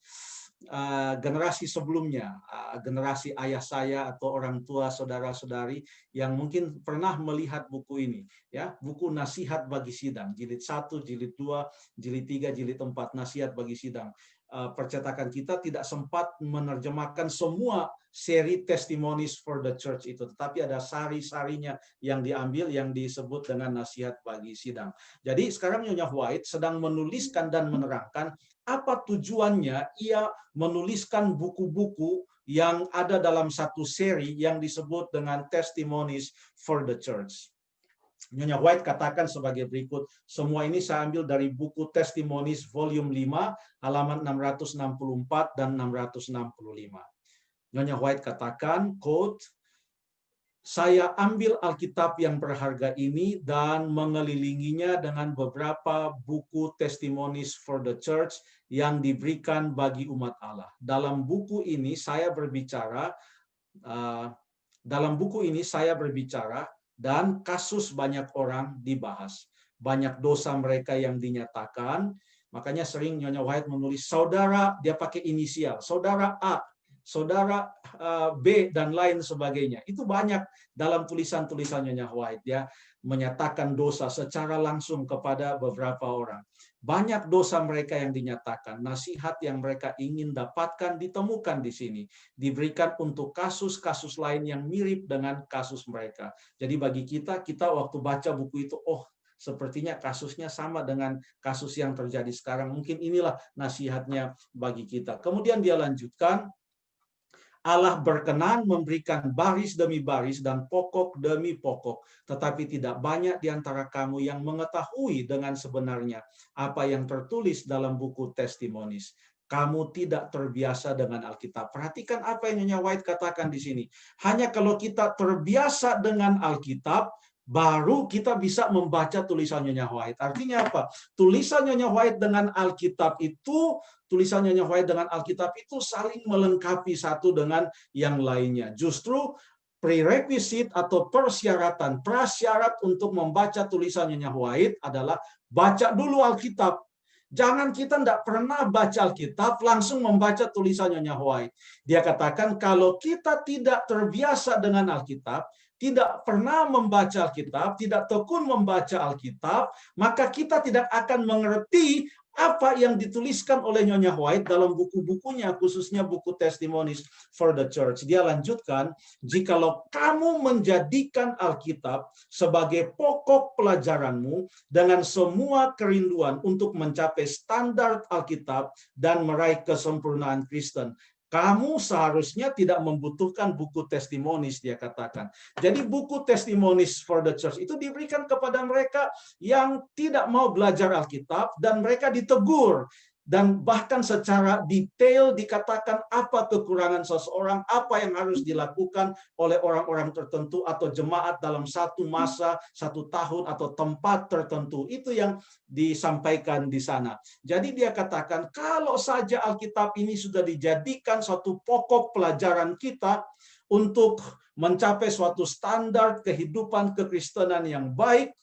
generasi sebelumnya, generasi ayah saya atau orang tua saudara-saudari yang mungkin pernah melihat buku ini, ya, buku Nasihat Bagi Sidang, jilid 1, jilid 2, jilid 3, jilid 4, Nasihat Bagi Sidang. Percetakan kita tidak sempat menerjemahkan semua seri Testimonies for the Church itu, tetapi ada sari-sarinya yang diambil yang disebut dengan Nasihat Bagi Sidang. Jadi sekarang Nyonya White sedang menuliskan dan menerangkan apa tujuannya ia menuliskan buku-buku yang ada dalam satu seri yang disebut dengan Testimonies for the Church. Nyonya White katakan sebagai berikut, semua ini saya ambil dari buku Testimonies volume 5 halaman 664 dan 665. Nyonya White katakan, quote, saya ambil Alkitab yang berharga ini dan mengelilinginya dengan beberapa buku Testimonies for the Church yang diberikan bagi umat Allah. Dalam buku ini saya berbicara dan kasus banyak orang dibahas. Banyak dosa mereka yang dinyatakan. Makanya sering Nyonya White menulis saudara, dia pakai inisial, saudara A, saudara B, dan lain sebagainya. Itu banyak dalam tulisan-tulisan Nyonya White, ya, menyatakan dosa secara langsung kepada beberapa orang. Banyak dosa mereka yang dinyatakan, nasihat yang mereka ingin dapatkan ditemukan di sini, diberikan untuk kasus-kasus lain yang mirip dengan kasus mereka. Jadi bagi kita waktu baca buku itu, oh, sepertinya kasusnya sama dengan kasus yang terjadi sekarang. Mungkin inilah nasihatnya bagi kita. Kemudian dia lanjutkan, Allah berkenan memberikan baris demi baris dan pokok demi pokok, tetapi tidak banyak di antara kamu yang mengetahui dengan sebenarnya apa yang tertulis dalam buku Testimonies. Kamu tidak terbiasa dengan Alkitab. Perhatikan apa yang Nyonya White katakan di sini. Hanya kalau kita terbiasa dengan Alkitab, baru kita bisa membaca tulisan Nyonya White. Artinya apa? Tulisan Nyonya White dengan Alkitab itu, saling melengkapi satu dengan yang lainnya. Justru prerequisite atau prasyarat untuk membaca tulisan Nyonya White adalah baca dulu Alkitab. Jangan kita tidak pernah baca Alkitab langsung membaca tulisan Nyonya White. Dia katakan kalau kita tidak terbiasa dengan Alkitab, tidak pernah membaca Alkitab, tidak tekun membaca Alkitab, maka kita tidak akan mengerti apa yang dituliskan oleh Nyonya White dalam buku-bukunya, khususnya buku Testimonies for the Church. Dia lanjutkan, jikalau kamu menjadikan Alkitab sebagai pokok pelajaranmu dengan semua kerinduan untuk mencapai standar Alkitab dan meraih kesempurnaan Kristen, kamu seharusnya tidak membutuhkan buku Testimonies, dia katakan. Jadi buku Testimonies for the Church itu diberikan kepada mereka yang tidak mau belajar Alkitab dan mereka ditegur. dan bahkan secara detail dikatakan apa kekurangan seseorang, apa yang harus dilakukan oleh orang-orang tertentu atau jemaat dalam satu masa, satu tahun atau tempat tertentu. Itu yang disampaikan di sana. Jadi dia katakan kalau saja Alkitab ini sudah dijadikan suatu pokok pelajaran kita untuk mencapai suatu standar kehidupan kekristenan yang baik,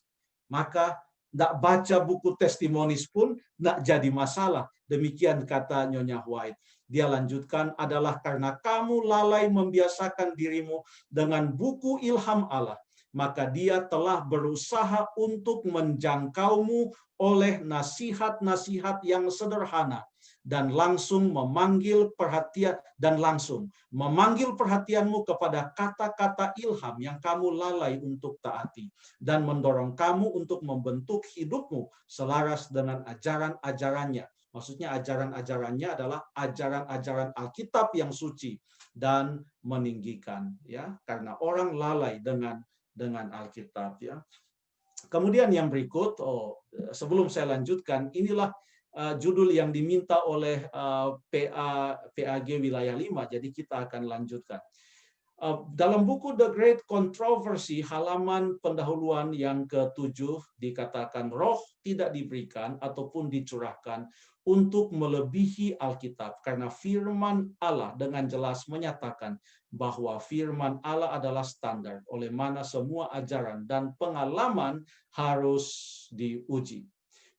maka tidak baca buku Testimonies pun tidak jadi masalah. Demikian kata Nyonya White. Dia lanjutkan, adalah karena kamu lalai membiasakan dirimu dengan buku ilham Allah, maka dia telah berusaha untuk menjangkaumu oleh nasihat-nasihat yang sederhana dan langsung memanggil perhatianmu kepada kata-kata ilham yang kamu lalai untuk taati dan mendorong kamu untuk membentuk hidupmu selaras dengan ajaran-ajarannya. Maksudnya ajaran-ajarannya adalah ajaran-ajaran Alkitab yang suci dan meninggikan, ya, karena orang lalai dengan Alkitab, ya. Kemudian yang berikut, sebelum saya lanjutkan, inilah judul yang diminta oleh PAG Wilayah 5, jadi kita akan lanjutkan. Dalam buku The Great Controversy, halaman pendahuluan yang ke-7 dikatakan roh tidak diberikan ataupun dicurahkan untuk melebihi Alkitab, karena firman Allah dengan jelas menyatakan bahwa firman Allah adalah standar oleh mana semua ajaran dan pengalaman harus diuji.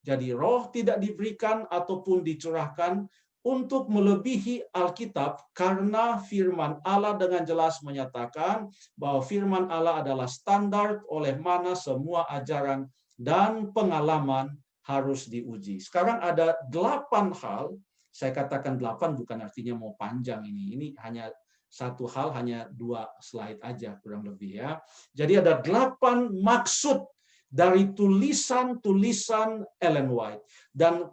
Jadi roh tidak diberikan ataupun dicurahkan untuk melebihi Alkitab, karena firman Allah dengan jelas menyatakan bahwa firman Allah adalah standar oleh mana semua ajaran dan pengalaman harus diuji. Sekarang ada 8 hal, saya katakan 8 bukan artinya mau panjang ini hanya satu hal, hanya 2 slide aja kurang lebih, ya. Jadi ada 8 maksud dari tulisan-tulisan Ellen White, dan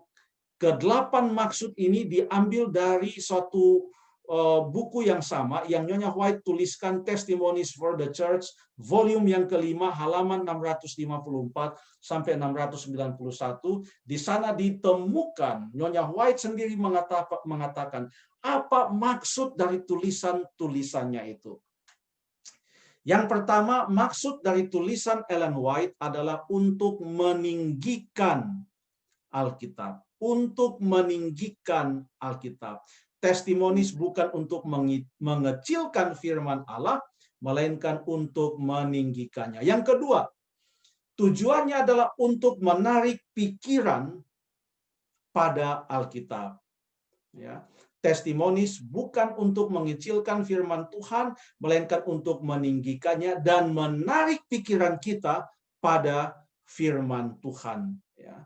ke-8 maksud ini diambil dari suatu buku yang sama yang Nyonya White tuliskan, Testimonies for the Church, volume yang kelima, halaman 654 sampai 691. Di sana ditemukan, Nyonya White sendiri mengatakan apa maksud dari tulisan-tulisannya itu. Yang pertama, maksud dari tulisan Ellen White adalah untuk meninggikan Alkitab. Untuk meninggikan Alkitab. Testimonies bukan untuk mengecilkan firman Allah, melainkan untuk meninggikannya. Yang kedua, tujuannya adalah untuk menarik pikiran pada Alkitab. Ya. Testimonies bukan untuk mengecilkan firman Tuhan, melainkan untuk meninggikannya dan menarik pikiran kita pada firman Tuhan. Ya.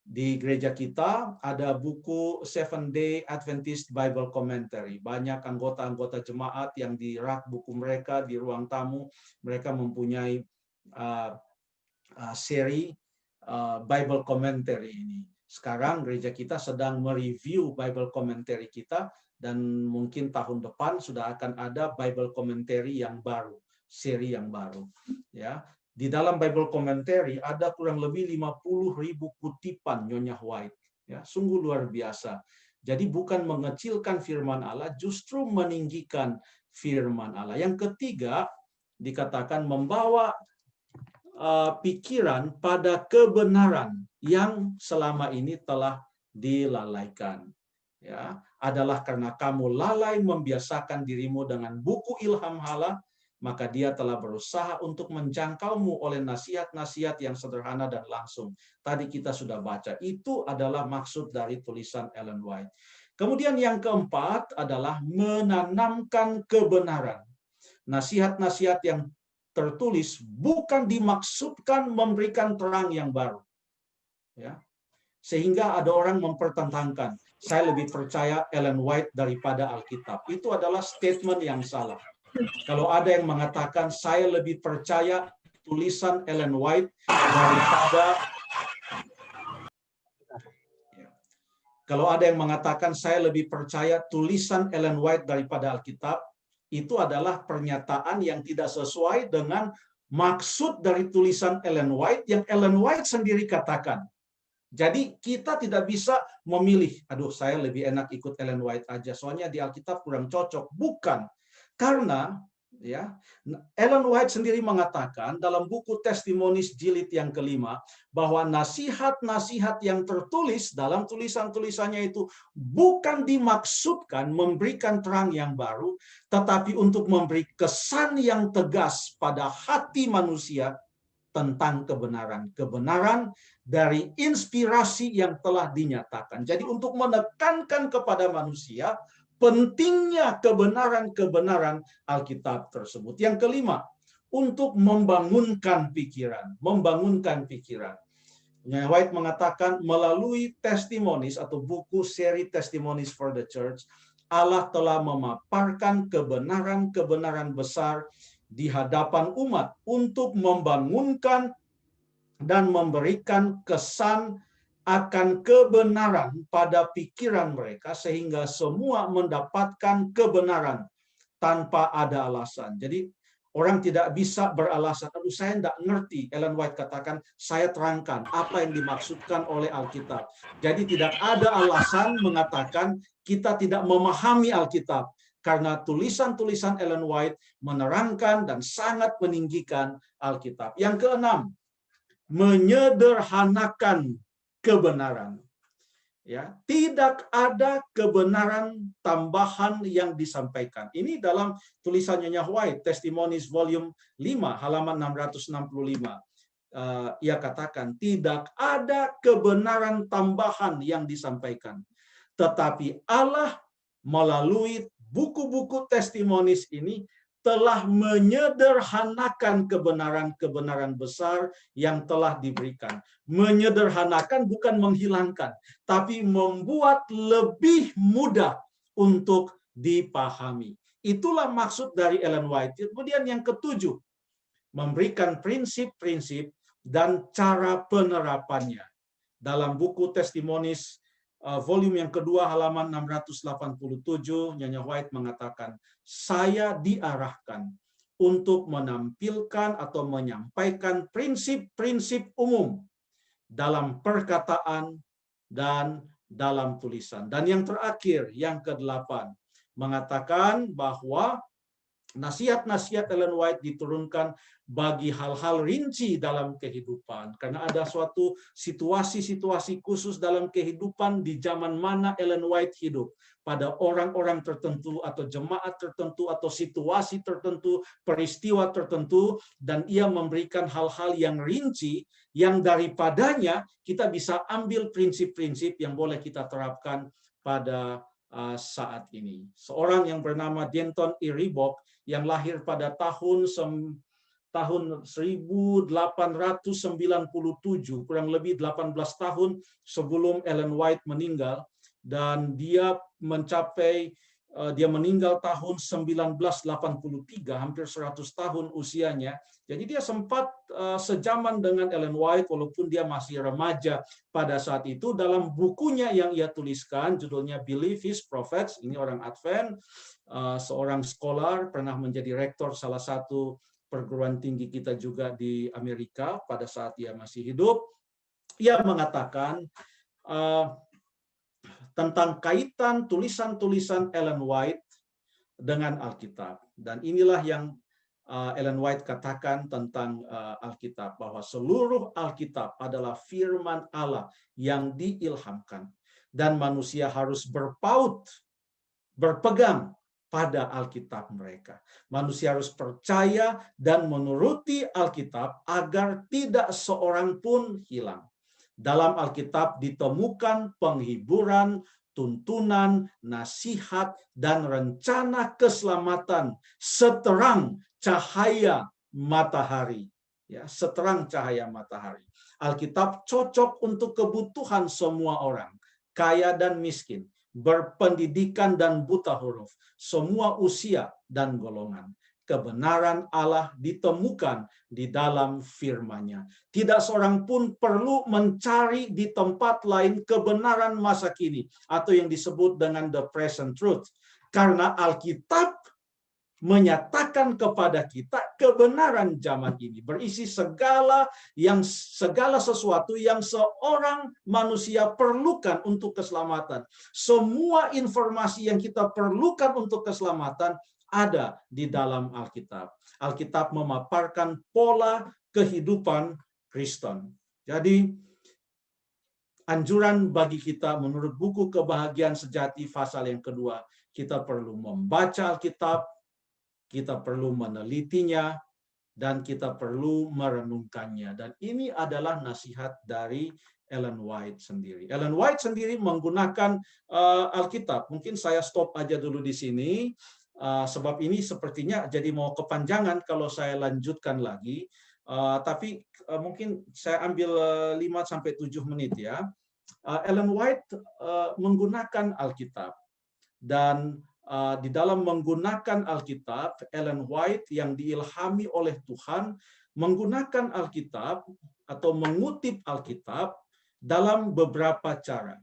Di gereja kita ada buku Seventh-day Adventist Bible Commentary. Banyak anggota-anggota jemaat yang di rak buku mereka di ruang tamu, mereka mempunyai seri Bible Commentary ini. Sekarang gereja kita sedang mereview Bible Commentary kita, dan mungkin tahun depan sudah akan ada Bible Commentary yang baru, seri yang baru, ya. Di dalam Bible Commentary ada kurang lebih 50.000 kutipan Nyonya White. Ya, sungguh luar biasa. Jadi bukan mengecilkan firman Allah, justru meninggikan firman Allah. Yang ketiga, dikatakan membawa pikiran pada kebenaran yang selama ini telah dilalaikan. Ya, adalah karena kamu lalai membiasakan dirimu dengan buku ilham Allah, maka dia telah berusaha untuk menjangkaumu oleh nasihat-nasihat yang sederhana dan langsung. Tadi kita sudah baca, itu adalah maksud dari tulisan Ellen White. Kemudian yang keempat adalah menanamkan kebenaran. Nasihat-nasihat yang tertulis bukan dimaksudkan memberikan terang yang baru. Ya. Sehingga ada orang mempertentangkan, saya lebih percaya Ellen White daripada Alkitab. Itu adalah statement yang salah. Kalau ada yang mengatakan saya lebih percaya tulisan Ellen White daripada saya lebih percaya tulisan Ellen White daripada Alkitab, itu adalah pernyataan yang tidak sesuai dengan maksud dari tulisan Ellen White yang Ellen White sendiri katakan. Jadi kita tidak bisa memilih, aduh saya lebih enak ikut Ellen White aja, soalnya di Alkitab kurang cocok. Bukan. Karena ya Ellen White sendiri mengatakan dalam buku Testimonies jilid yang kelima bahwa nasihat-nasihat yang tertulis dalam tulisan-tulisannya itu bukan dimaksudkan memberikan terang yang baru, tetapi untuk memberi kesan yang tegas pada hati manusia tentang kebenaran. Kebenaran dari inspirasi yang telah dinyatakan. Jadi untuk menekankan kepada manusia pentingnya kebenaran-kebenaran Alkitab tersebut. Yang kelima, untuk membangunkan pikiran. Membangunkan pikiran. White mengatakan melalui testimonies atau buku seri Testimonies for the Church, Allah telah memaparkan kebenaran-kebenaran besar di hadapan umat untuk membangunkan dan memberikan kesan akan kebenaran pada pikiran mereka sehingga semua mendapatkan kebenaran tanpa ada alasan. Jadi orang tidak bisa beralasan, aduh saya tidak ngerti. Ellen White katakan, saya terangkan apa yang dimaksudkan oleh Alkitab. Jadi tidak ada alasan mengatakan kita tidak memahami Alkitab. Karena tulisan-tulisan Ellen White menerangkan dan sangat meninggikan Alkitab. Yang keenam, menyederhanakan kebenaran. Ya, tidak ada kebenaran tambahan yang disampaikan. Ini dalam tulisannya White, Testimonies volume 5, halaman 665. Ia katakan, tidak ada kebenaran tambahan yang disampaikan. Tetapi Allah melalui buku-buku testimonies ini telah menyederhanakan kebenaran-kebenaran besar yang telah diberikan. Menyederhanakan bukan menghilangkan, tapi membuat lebih mudah untuk dipahami. Itulah maksud dari Ellen White. Kemudian yang ketujuh, memberikan prinsip-prinsip dan cara penerapannya. Dalam buku Testimonies volume yang kedua halaman 687, Nyonya White mengatakan, saya diarahkan untuk menampilkan atau menyampaikan prinsip-prinsip umum dalam perkataan dan dalam tulisan. Dan yang terakhir, yang ke-8, mengatakan bahwa nasihat-nasihat Ellen White diturunkan bagi hal-hal rinci dalam kehidupan. Karena ada suatu situasi-situasi khusus dalam kehidupan di zaman mana Ellen White hidup. Pada orang-orang tertentu atau jemaat tertentu atau situasi tertentu, peristiwa tertentu. Dan ia memberikan hal-hal yang rinci yang daripadanya kita bisa ambil prinsip-prinsip yang boleh kita terapkan pada saat ini. Seorang yang bernama Denton E. Ribok yang lahir pada tahun 1897, kurang lebih 18 tahun sebelum Ellen White meninggal, dan dia meninggal tahun 1983, hampir 100 tahun usianya. Jadi dia sempat sejaman dengan Ellen White walaupun dia masih remaja pada saat itu. Dalam bukunya yang ia tuliskan, judulnya Believe His Prophets, ini orang Advent, seorang scholar, pernah menjadi rektor salah satu perguruan tinggi kita juga di Amerika pada saat ia masih hidup. Ia mengatakan tentang kaitan tulisan-tulisan Ellen White dengan Alkitab. Dan inilah yang Ellen White katakan tentang Alkitab, bahwa seluruh Alkitab adalah firman Allah yang diilhamkan. Dan manusia harus berpegang pada Alkitab mereka. Manusia harus percaya dan menuruti Alkitab agar tidak seorang pun hilang. Dalam Alkitab ditemukan penghiburan, tuntunan, nasihat, dan rencana keselamatan seterang cahaya matahari. Ya, seterang cahaya matahari. Alkitab cocok untuk kebutuhan semua orang, kaya dan miskin, berpendidikan dan buta huruf, semua usia dan golongan. Kebenaran Allah ditemukan di dalam firman-Nya. Tidak seorang pun perlu mencari di tempat lain kebenaran masa kini, atau yang disebut dengan the present truth. Karena Alkitab menyatakan kepada kita kebenaran zaman ini, berisi segala sesuatu yang seorang manusia perlukan untuk keselamatan. Semua informasi yang kita perlukan untuk keselamatan ada di dalam Alkitab. Alkitab memaparkan pola kehidupan Kristen. Jadi anjuran bagi kita menurut buku Kebahagiaan Sejati pasal yang kedua, kita perlu membaca Alkitab, kita perlu menelitinya, dan kita perlu merenungkannya. Dan ini adalah nasihat dari Ellen White sendiri. Ellen White sendiri menggunakan Alkitab. Mungkin saya stop aja dulu di sini, sebab ini sepertinya jadi mau kepanjangan kalau saya lanjutkan lagi. Tapi mungkin saya ambil 5-7 menit ya. Ellen White menggunakan Alkitab. Dan di dalam menggunakan Alkitab, Ellen White yang diilhami oleh Tuhan menggunakan Alkitab atau mengutip Alkitab dalam beberapa cara.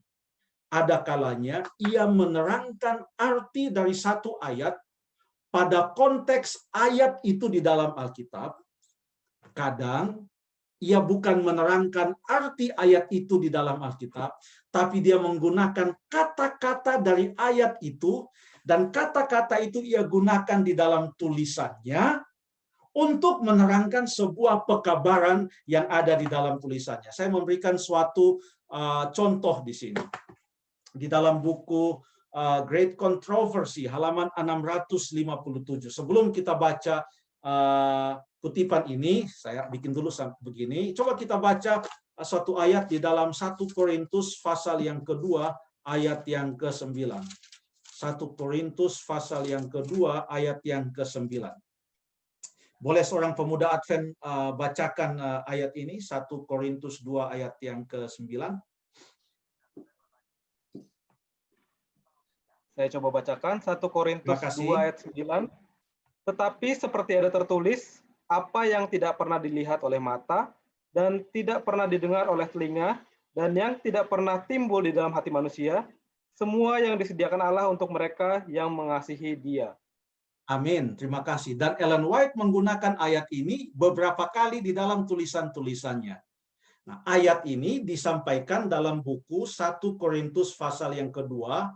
Ada kalanya ia menerangkan arti dari satu ayat pada konteks ayat itu di dalam Alkitab. Kadang ia bukan menerangkan arti ayat itu di dalam Alkitab, tapi dia menggunakan kata-kata dari ayat itu, dan kata-kata itu ia gunakan di dalam tulisannya untuk menerangkan sebuah pekabaran yang ada di dalam tulisannya. Saya memberikan suatu contoh di sini. Di dalam buku Great Controversy, halaman 657. Sebelum kita baca kutipan ini, saya bikin dulu begini. Coba kita baca suatu ayat di dalam 1 Korintus pasal yang kedua, ayat yang ke-9. 1 Korintus pasal yang kedua, ayat yang ke-9. Boleh seorang pemuda Advent bacakan ayat ini, 1 Korintus 2 ayat yang ke-9. Saya coba bacakan 1 Korintus 2 ayat 9. Tetapi seperti ada tertulis, apa yang tidak pernah dilihat oleh mata, dan tidak pernah didengar oleh telinga, dan yang tidak pernah timbul di dalam hati manusia, semua yang disediakan Allah untuk mereka yang mengasihi Dia. Amin, terima kasih. Dan Ellen White menggunakan ayat ini beberapa kali di dalam tulisan-tulisannya. Nah, ayat ini disampaikan dalam buku 1 Korintus pasal yang kedua,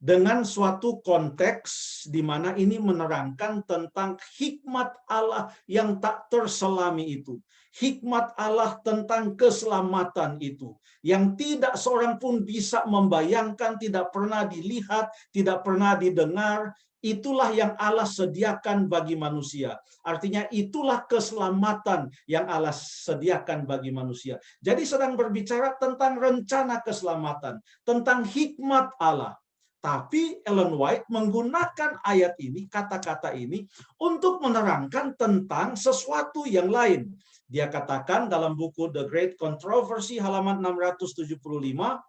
dengan suatu konteks di mana ini menerangkan tentang hikmat Allah yang tak terselami itu. Hikmat Allah tentang keselamatan itu. Yang tidak seorang pun bisa membayangkan, tidak pernah dilihat, tidak pernah didengar. Itulah yang Allah sediakan bagi manusia. Artinya itulah keselamatan yang Allah sediakan bagi manusia. Jadi sedang berbicara tentang rencana keselamatan, tentang hikmat Allah. Tapi Ellen White menggunakan ayat ini, kata-kata ini, untuk menerangkan tentang sesuatu yang lain. Dia katakan dalam buku The Great Controversy, halaman 675,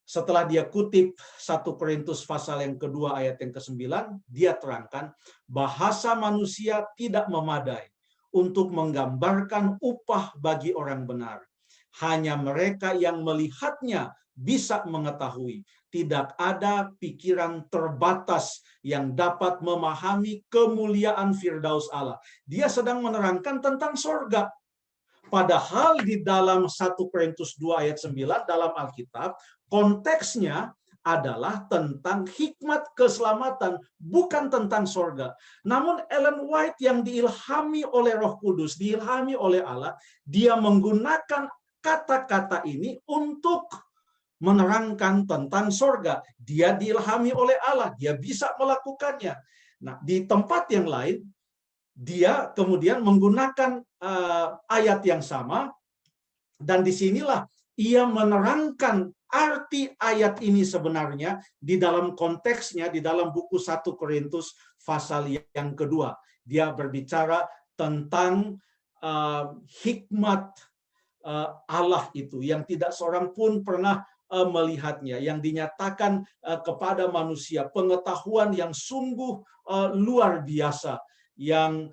setelah dia kutip 1 Korintus pasal yang kedua ayat yang ke-9, dia terangkan, bahasa manusia tidak memadai untuk menggambarkan upah bagi orang benar. Hanya mereka yang melihatnya bisa mengetahui. Tidak ada pikiran terbatas yang dapat memahami kemuliaan Firdaus Allah. Dia sedang menerangkan tentang sorga. Padahal di dalam 1 Korintus 2 ayat 9 dalam Alkitab, konteksnya adalah tentang hikmat keselamatan, bukan tentang sorga. Namun Ellen White yang diilhami oleh Roh Kudus, diilhami oleh Allah, dia menggunakan kata-kata ini untuk menerangkan tentang sorga. Dia diilhami oleh Allah, dia bisa melakukannya. Nah, di tempat yang lain, dia kemudian menggunakan ayat yang sama, dan disinilah ia menerangkan arti ayat ini sebenarnya di dalam konteksnya, di dalam buku 1 Korintus pasal yang kedua. Dia berbicara tentang hikmat Allah itu, yang tidak seorang pun pernah melihatnya, yang dinyatakan kepada manusia, pengetahuan yang sungguh luar biasa, yang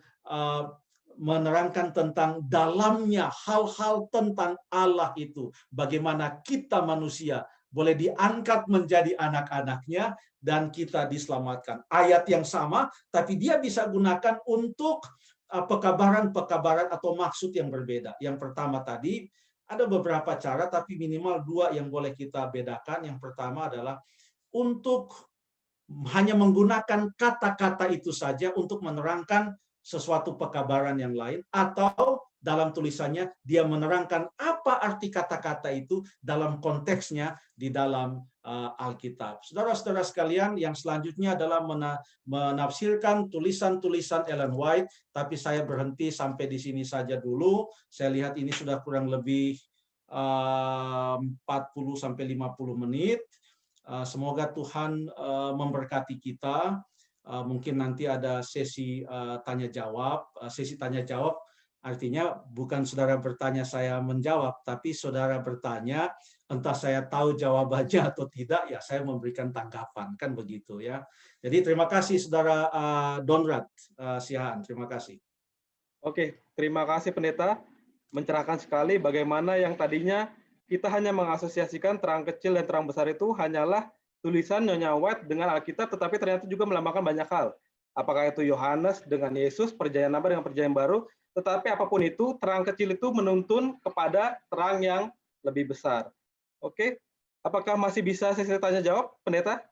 menerangkan tentang dalamnya hal-hal tentang Allah itu, bagaimana kita manusia boleh diangkat menjadi anak-anaknya, dan kita diselamatkan. Ayat yang sama, tapi dia bisa gunakan untuk pekabaran-pekabaran atau maksud yang berbeda. Yang pertama tadi, ada beberapa cara, tapi minimal dua yang boleh kita bedakan. Yang pertama adalah untuk hanya menggunakan kata-kata itu saja untuk menerangkan sesuatu pekabaran yang lain, atau dalam tulisannya dia menerangkan apa arti kata-kata itu dalam konteksnya di dalam Alkitab. Saudara-saudara sekalian, yang selanjutnya adalah menafsirkan tulisan-tulisan Ellen White, tapi saya berhenti sampai di sini saja dulu. Saya lihat ini sudah kurang lebih 40-50 menit. Semoga Tuhan memberkati kita. Mungkin nanti ada sesi tanya jawab. Sesi tanya jawab artinya bukan saudara bertanya saya menjawab, tapi saudara bertanya entah saya tahu jawabannya atau tidak, ya saya memberikan tanggapan, kan begitu ya. Jadi terima kasih saudara Donrat Siahaan, terima kasih. Oke, terima kasih pendeta. Mencerahkan sekali bagaimana yang tadinya kita hanya mengasosiasikan terang kecil dan terang besar itu hanyalah tulisan Nyonya White dengan Alkitab, tetapi ternyata juga melambangkan banyak hal. Apakah itu Yohanes dengan Yesus, perjanjian lama dengan perjanjian baru, tetapi apapun itu, terang kecil itu menuntun kepada terang yang lebih besar. Oke, apakah masih bisa sesi tanya jawab, pendeta?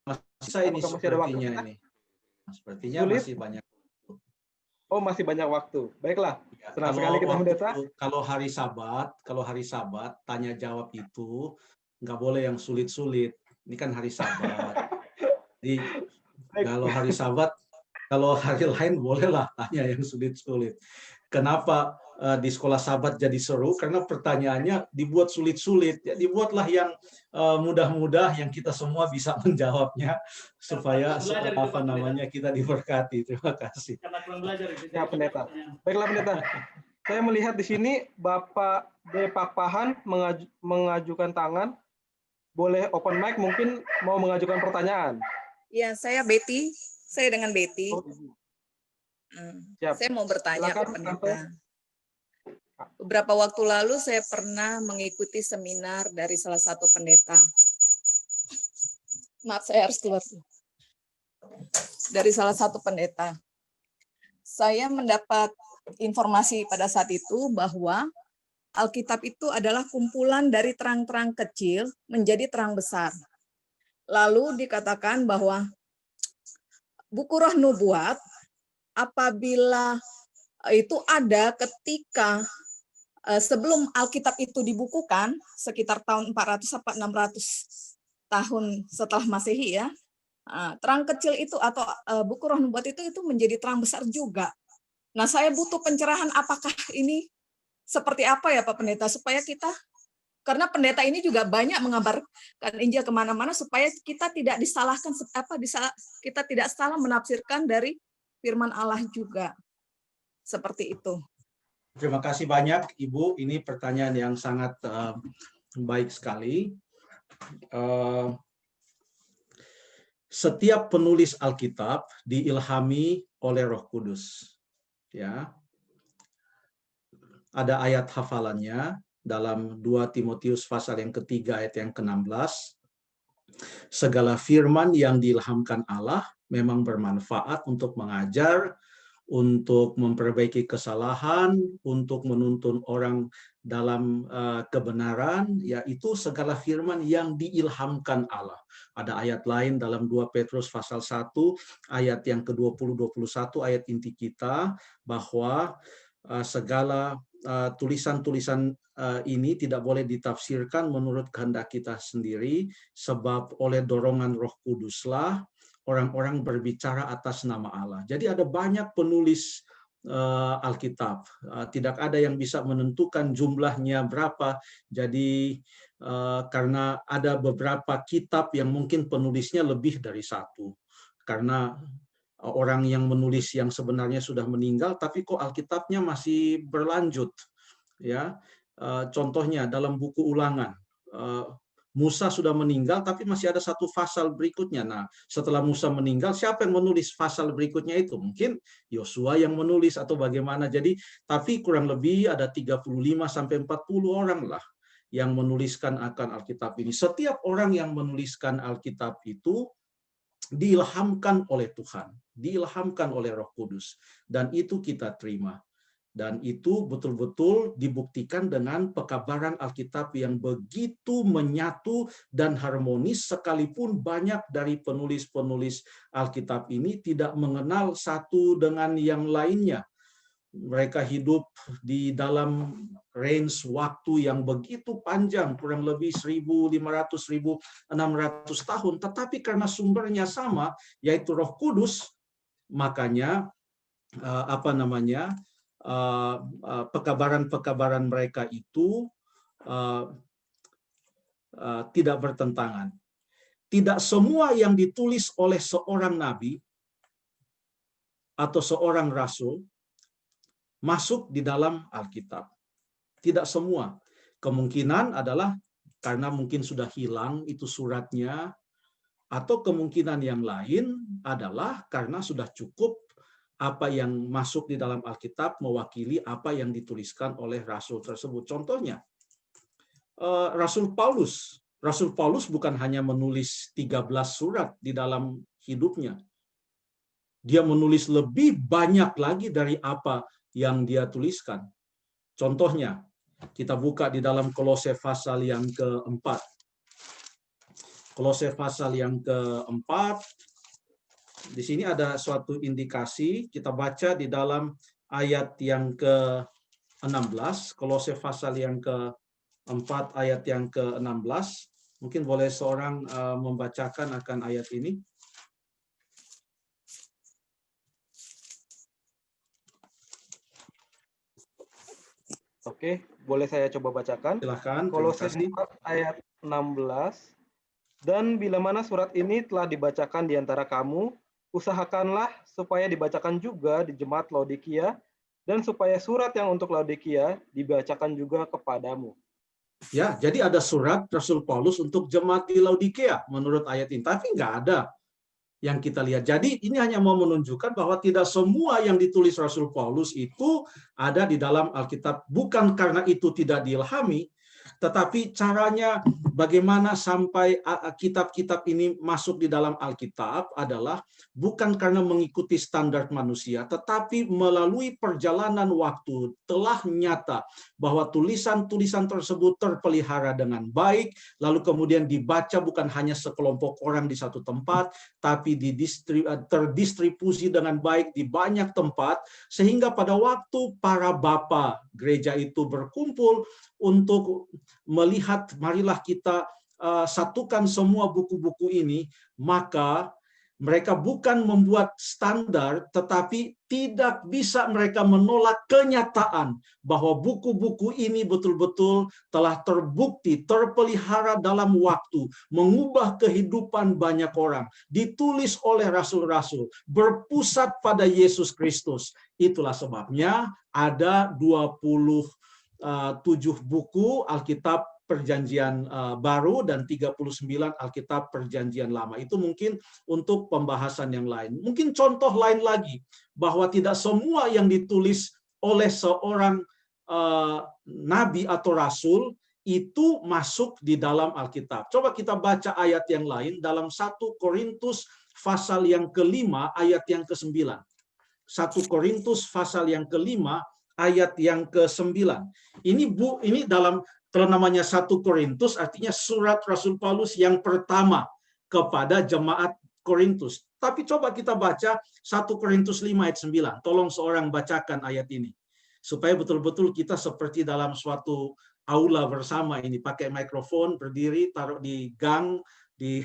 Masih ini sepertinya ini. Sepertinya sulit? Masih banyak. Oh, masih banyak waktu. Baiklah. Senang sekali kita pendeta. Kalau hari Sabat, tanya jawab itu nggak boleh yang sulit-sulit. Ini kan hari Sabat. Jadi kalau hari Sabat, kalau hari lain bolehlah tanya yang sulit-sulit. Kenapa di sekolah Sabat jadi seru? Karena pertanyaannya dibuat sulit-sulit. Ya, dibuatlah yang mudah-mudah yang kita semua bisa menjawabnya supaya kita diberkati. Terima kasih. Ya, pendeta. Baiklah, pendeta. Saya melihat di sini Bapak D. Pakpahan mengajukan tangan. Boleh open mic, mungkin mau mengajukan pertanyaan. Ya, saya Betty. Saya dengan Betty. Oh, siap. Saya mau bertanya ke pendeta. Beberapa waktu lalu saya pernah mengikuti seminar dari salah satu pendeta. Maaf, saya harus keluar. Dari salah satu pendeta. Saya mendapat informasi pada saat itu bahwa Alkitab itu adalah kumpulan dari terang-terang kecil menjadi terang besar. Lalu dikatakan bahwa buku Roh Nubuat apabila itu ada ketika sebelum Alkitab itu dibukukan, sekitar tahun 400 atau 600 tahun setelah Masehi ya, terang kecil itu atau buku Roh Nubuat itu menjadi terang besar juga. Nah, saya butuh pencerahan apakah ini seperti apa ya Pak Pendeta, supaya kita, karena pendeta ini juga banyak mengabarkan Injil kemana-mana, supaya kita tidak disalahkan, kita tidak salah menafsirkan dari firman Allah juga. Seperti itu. Terima kasih banyak Ibu, ini pertanyaan yang sangat baik sekali. Setiap penulis Alkitab diilhami oleh Roh Kudus. Ya. Ada ayat hafalannya dalam 2 Timotius pasal yang ketiga ayat yang ke-16. Segala firman yang diilhamkan Allah memang bermanfaat untuk mengajar, untuk memperbaiki kesalahan, untuk menuntun orang dalam kebenaran, yaitu segala firman yang diilhamkan Allah. Ada ayat lain dalam 2 Petrus pasal 1 ayat yang ke-20-21, ayat inti kita, bahwa segala tulisan-tulisan ini tidak boleh ditafsirkan menurut kehendak kita sendiri, sebab oleh dorongan Roh Kuduslah orang-orang berbicara atas nama Allah. Jadi ada banyak penulis Alkitab, tidak ada yang bisa menentukan jumlahnya berapa. Jadi karena ada beberapa kitab yang mungkin penulisnya lebih dari satu, karena orang yang menulis yang sebenarnya sudah meninggal, tapi kok Alkitabnya masih berlanjut. Ya, contohnya dalam buku Ulangan, Musa sudah meninggal, tapi masih ada satu pasal berikutnya. Nah, setelah Musa meninggal, siapa yang menulis pasal berikutnya itu? Mungkin Yosua yang menulis atau bagaimana. Jadi, tapi kurang lebih ada 35 sampai 40 orang lah yang menuliskan akan Alkitab ini. Setiap orang yang menuliskan Alkitab itu diilhamkan oleh Tuhan, diilhamkan oleh Roh Kudus, dan itu kita terima. Dan itu betul-betul dibuktikan dengan pekabaran Alkitab yang begitu menyatu dan harmonis, sekalipun banyak dari penulis-penulis Alkitab ini tidak mengenal satu dengan yang lainnya. Mereka hidup di dalam range waktu yang begitu panjang, kurang lebih 1.500-1.600 tahun, tetapi karena sumbernya sama, yaitu Roh Kudus, makanya pekabaran-pekabaran mereka itu tidak bertentangan. Tidak semua yang ditulis oleh seorang nabi atau seorang rasul masuk di dalam Alkitab. Tidak semua. Kemungkinan adalah karena mungkin sudah hilang itu suratnya, atau kemungkinan yang lain adalah karena sudah cukup apa yang masuk di dalam Alkitab mewakili apa yang dituliskan oleh rasul tersebut. Contohnya, Rasul Paulus. Rasul Paulus bukan hanya menulis 13 surat di dalam hidupnya. Dia menulis lebih banyak lagi dari apa yang dia tuliskan. Contohnya, kita buka di dalam Kolose pasal yang keempat. Kolose pasal yang keempat. Di sini ada suatu indikasi, kita baca di dalam ayat yang ke-16, Kolose pasal yang ke-4 ayat yang ke-16. Mungkin boleh seorang membacakan akan ayat ini. Oke, boleh saya coba bacakan? Silakan. Kolose 4 ayat 16. Dan bila mana surat ini telah dibacakan di antara kamu, usahakanlah supaya dibacakan juga di jemaat Laodikia, dan supaya surat yang untuk Laodikia dibacakan juga kepadamu. Ya, jadi ada surat Rasul Paulus untuk jemaat di Laodikia menurut ayat ini, tapi nggak ada yang kita lihat. Jadi ini hanya mau menunjukkan bahwa tidak semua yang ditulis Rasul Paulus itu ada di dalam Alkitab. Bukan karena itu tidak diilhami, tetapi caranya bagaimana sampai kitab-kitab ini masuk di dalam Alkitab adalah bukan karena mengikuti standar manusia, tetapi melalui perjalanan waktu telah nyata bahwa tulisan-tulisan tersebut terpelihara dengan baik, lalu kemudian dibaca bukan hanya sekelompok orang di satu tempat, tapi terdistribusi dengan baik di banyak tempat, sehingga pada waktu para bapa gereja itu berkumpul untuk melihat, marilah kita satukan semua buku-buku ini, maka mereka bukan membuat standar, tetapi tidak bisa mereka menolak kenyataan bahwa buku-buku ini betul-betul telah terbukti, terpelihara dalam waktu, mengubah kehidupan banyak orang, ditulis oleh rasul-rasul, berpusat pada Yesus Kristus. Itulah sebabnya ada 27 buku Alkitab Perjanjian Baru dan 39 Alkitab Perjanjian Lama. Itu mungkin untuk pembahasan yang lain. Mungkin contoh lain lagi, bahwa tidak semua yang ditulis oleh seorang nabi atau rasul itu masuk di dalam Alkitab. Coba kita baca ayat yang lain dalam 1 Korintus pasal yang ke-5 ayat yang ke-9. 1 Korintus pasal yang ke-5 ayat yang ke-9. Ini dalam, kalau namanya 1 Korintus artinya surat Rasul Paulus yang pertama kepada jemaat Korintus. Tapi coba kita baca 1 Korintus 5 ayat 9. Tolong seorang bacakan ayat ini. Supaya betul-betul kita seperti dalam suatu aula bersama ini. Pakai mikrofon, berdiri, taruh di gang, di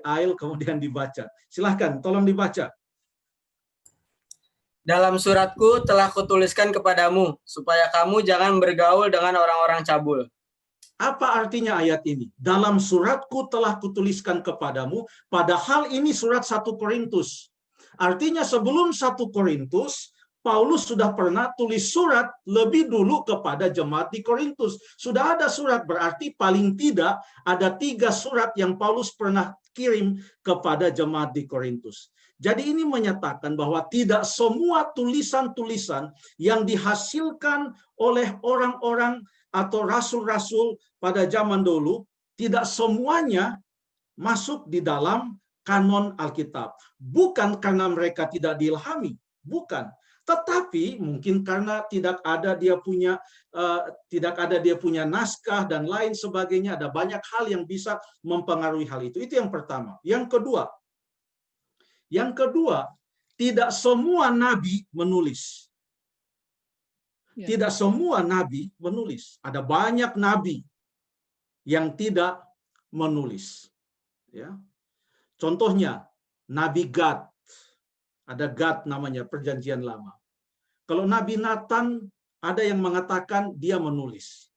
aisle, kemudian dibaca. Silahkan, tolong dibaca. Dalam suratku telah kutuliskan kepadamu, supaya kamu jangan bergaul dengan orang-orang cabul. Apa artinya ayat ini? Dalam suratku telah kutuliskan kepadamu, padahal ini surat 1 Korintus. Artinya sebelum 1 Korintus, Paulus sudah pernah tulis surat lebih dulu kepada jemaat di Korintus. Sudah ada surat, berarti paling tidak ada 3 surat yang Paulus pernah kirim kepada jemaat di Korintus. Jadi ini menyatakan bahwa tidak semua tulisan-tulisan yang dihasilkan oleh orang-orang atau rasul-rasul pada zaman dulu tidak semuanya masuk di dalam kanon Alkitab. Bukan karena mereka tidak diilhami, bukan. Tetapi mungkin karena tidak ada dia punya naskah dan lain sebagainya. Ada banyak hal yang bisa mempengaruhi hal itu. Itu yang pertama. Yang kedua, tidak semua nabi menulis. Ya. Tidak semua nabi menulis. Ada banyak nabi yang tidak menulis. Ya. Contohnya, Nabi Gad. Ada Gad namanya, Perjanjian Lama. Kalau Nabi Nathan, ada yang mengatakan dia menulis.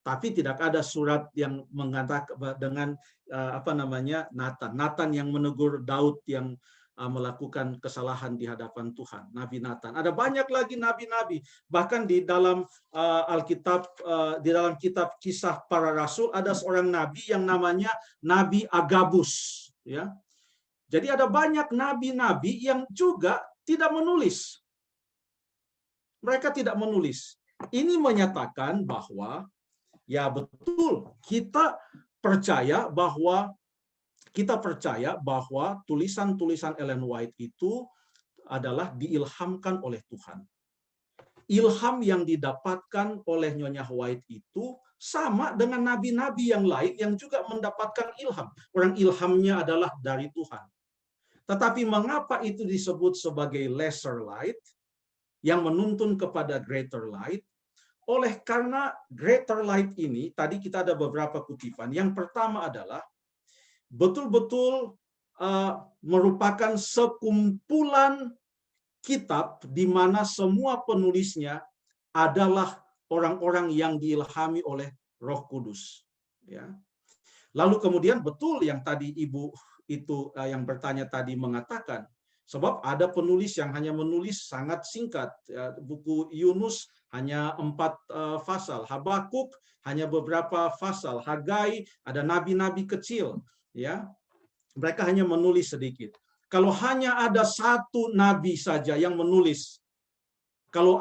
Tapi tidak ada surat yang mengatakan dengan Nathan. Nathan yang menegur Daud yang melakukan kesalahan di hadapan Tuhan. Nabi Nathan. Ada banyak lagi nabi-nabi. Bahkan di dalam Alkitab, di dalam kitab Kisah Para Rasul, ada seorang nabi yang namanya Nabi Agabus. Ya. Jadi ada banyak nabi-nabi yang juga tidak menulis. Mereka tidak menulis. Ini menyatakan bahwa ya betul, kita percaya bahwa tulisan-tulisan Ellen White itu adalah diilhamkan oleh Tuhan. Ilham yang didapatkan oleh Nyonya White itu sama dengan nabi-nabi yang lain yang juga mendapatkan ilham. Orang ilhamnya adalah dari Tuhan. Tetapi mengapa itu disebut sebagai lesser light yang menuntun kepada greater light? Oleh karena greater light ini, tadi kita ada beberapa kutipan. Yang pertama adalah betul-betul merupakan sekumpulan kitab di mana semua penulisnya adalah orang-orang yang diilhami oleh Roh Kudus. Ya. Lalu kemudian betul yang tadi Ibu itu yang bertanya tadi mengatakan, sebab ada penulis yang hanya menulis sangat singkat. Ya, buku Yunus hanya 4 pasal, Habakuk hanya beberapa pasal, Hagai ada nabi-nabi kecil. Ya, mereka hanya menulis sedikit. Kalau hanya ada satu nabi saja yang menulis, kalau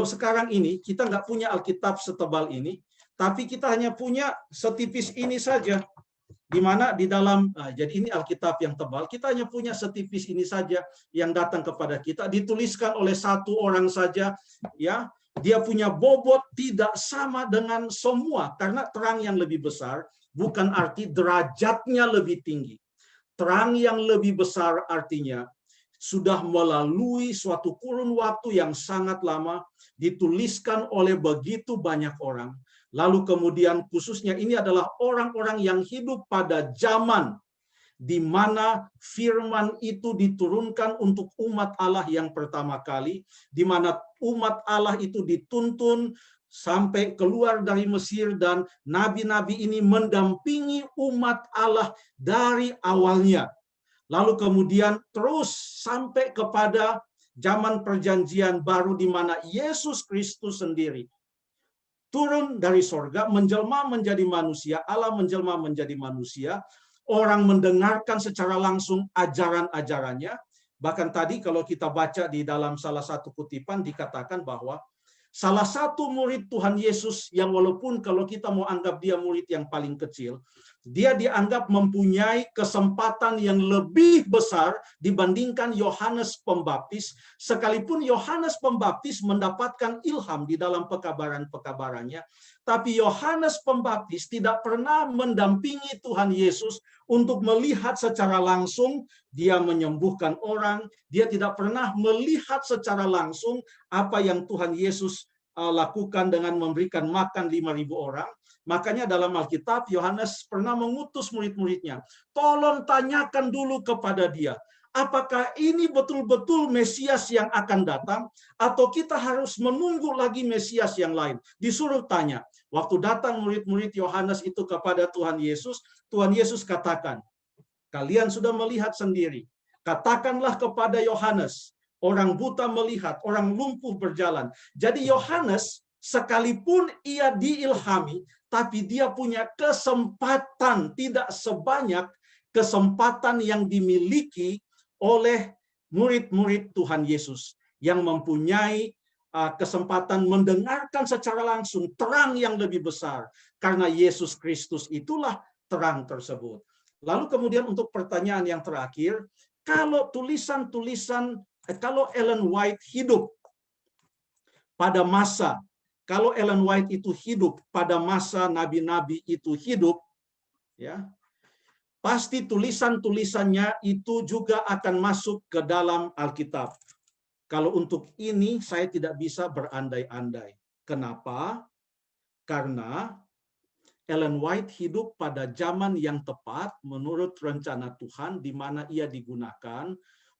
sekarang ini kita nggak punya Alkitab setebal ini, tapi kita hanya punya setipis ini saja, di mana di dalam jadi ini Alkitab yang tebal, kita hanya punya setipis ini saja yang datang kepada kita, dituliskan oleh satu orang saja, ya. Dia punya bobot tidak sama dengan semua, karena terang yang lebih besar bukan arti derajatnya lebih tinggi. Terang yang lebih besar artinya sudah melalui suatu kurun waktu yang sangat lama, dituliskan oleh begitu banyak orang. Lalu kemudian khususnya ini adalah orang-orang yang hidup pada zaman di mana firman itu diturunkan untuk umat Allah yang pertama kali, di mana umat Allah itu dituntun sampai keluar dari Mesir, dan nabi-nabi ini mendampingi umat Allah dari awalnya. Lalu kemudian terus sampai kepada zaman perjanjian baru di mana Yesus Kristus sendiri turun dari sorga, menjelma menjadi manusia, Allah menjelma menjadi manusia, orang mendengarkan secara langsung ajaran-ajarannya. Bahkan tadi kalau kita baca di dalam salah satu kutipan dikatakan bahwa salah satu murid Tuhan Yesus yang walaupun kalau kita mau anggap dia murid yang paling kecil, dia dianggap mempunyai kesempatan yang lebih besar dibandingkan Yohanes Pembaptis, sekalipun Yohanes Pembaptis mendapatkan ilham di dalam pekabaran-pekabarannya, tapi Yohanes Pembaptis tidak pernah mendampingi Tuhan Yesus untuk melihat secara langsung dia menyembuhkan orang, dia tidak pernah melihat secara langsung apa yang Tuhan Yesus lakukan dengan memberikan makan 5.000 orang. Makanya dalam Alkitab Yohanes pernah mengutus murid-muridnya, tolong tanyakan dulu kepada dia, apakah ini betul-betul Mesias yang akan datang, atau kita harus menunggu lagi Mesias yang lain. Disuruh tanya. Waktu datang murid-murid Yohanes itu kepada Tuhan Yesus katakan, kalian sudah melihat sendiri, katakanlah kepada Yohanes, orang buta melihat, orang lumpuh berjalan. Jadi Yohanes sekalipun ia diilhami, tapi dia punya kesempatan tidak sebanyak kesempatan yang dimiliki oleh murid-murid Tuhan Yesus yang mempunyai kesempatan mendengarkan secara langsung terang yang lebih besar. Karena Yesus Kristus itulah terang tersebut. Lalu kemudian untuk pertanyaan yang terakhir, kalau kalau Ellen White hidup pada masa, kalau Ellen White itu hidup pada masa nabi-nabi itu hidup, ya, pasti tulisan-tulisannya itu juga akan masuk ke dalam Alkitab. Kalau untuk ini saya tidak bisa berandai-andai. Kenapa? Karena Ellen White hidup pada zaman yang tepat menurut rencana Tuhan, di mana ia digunakan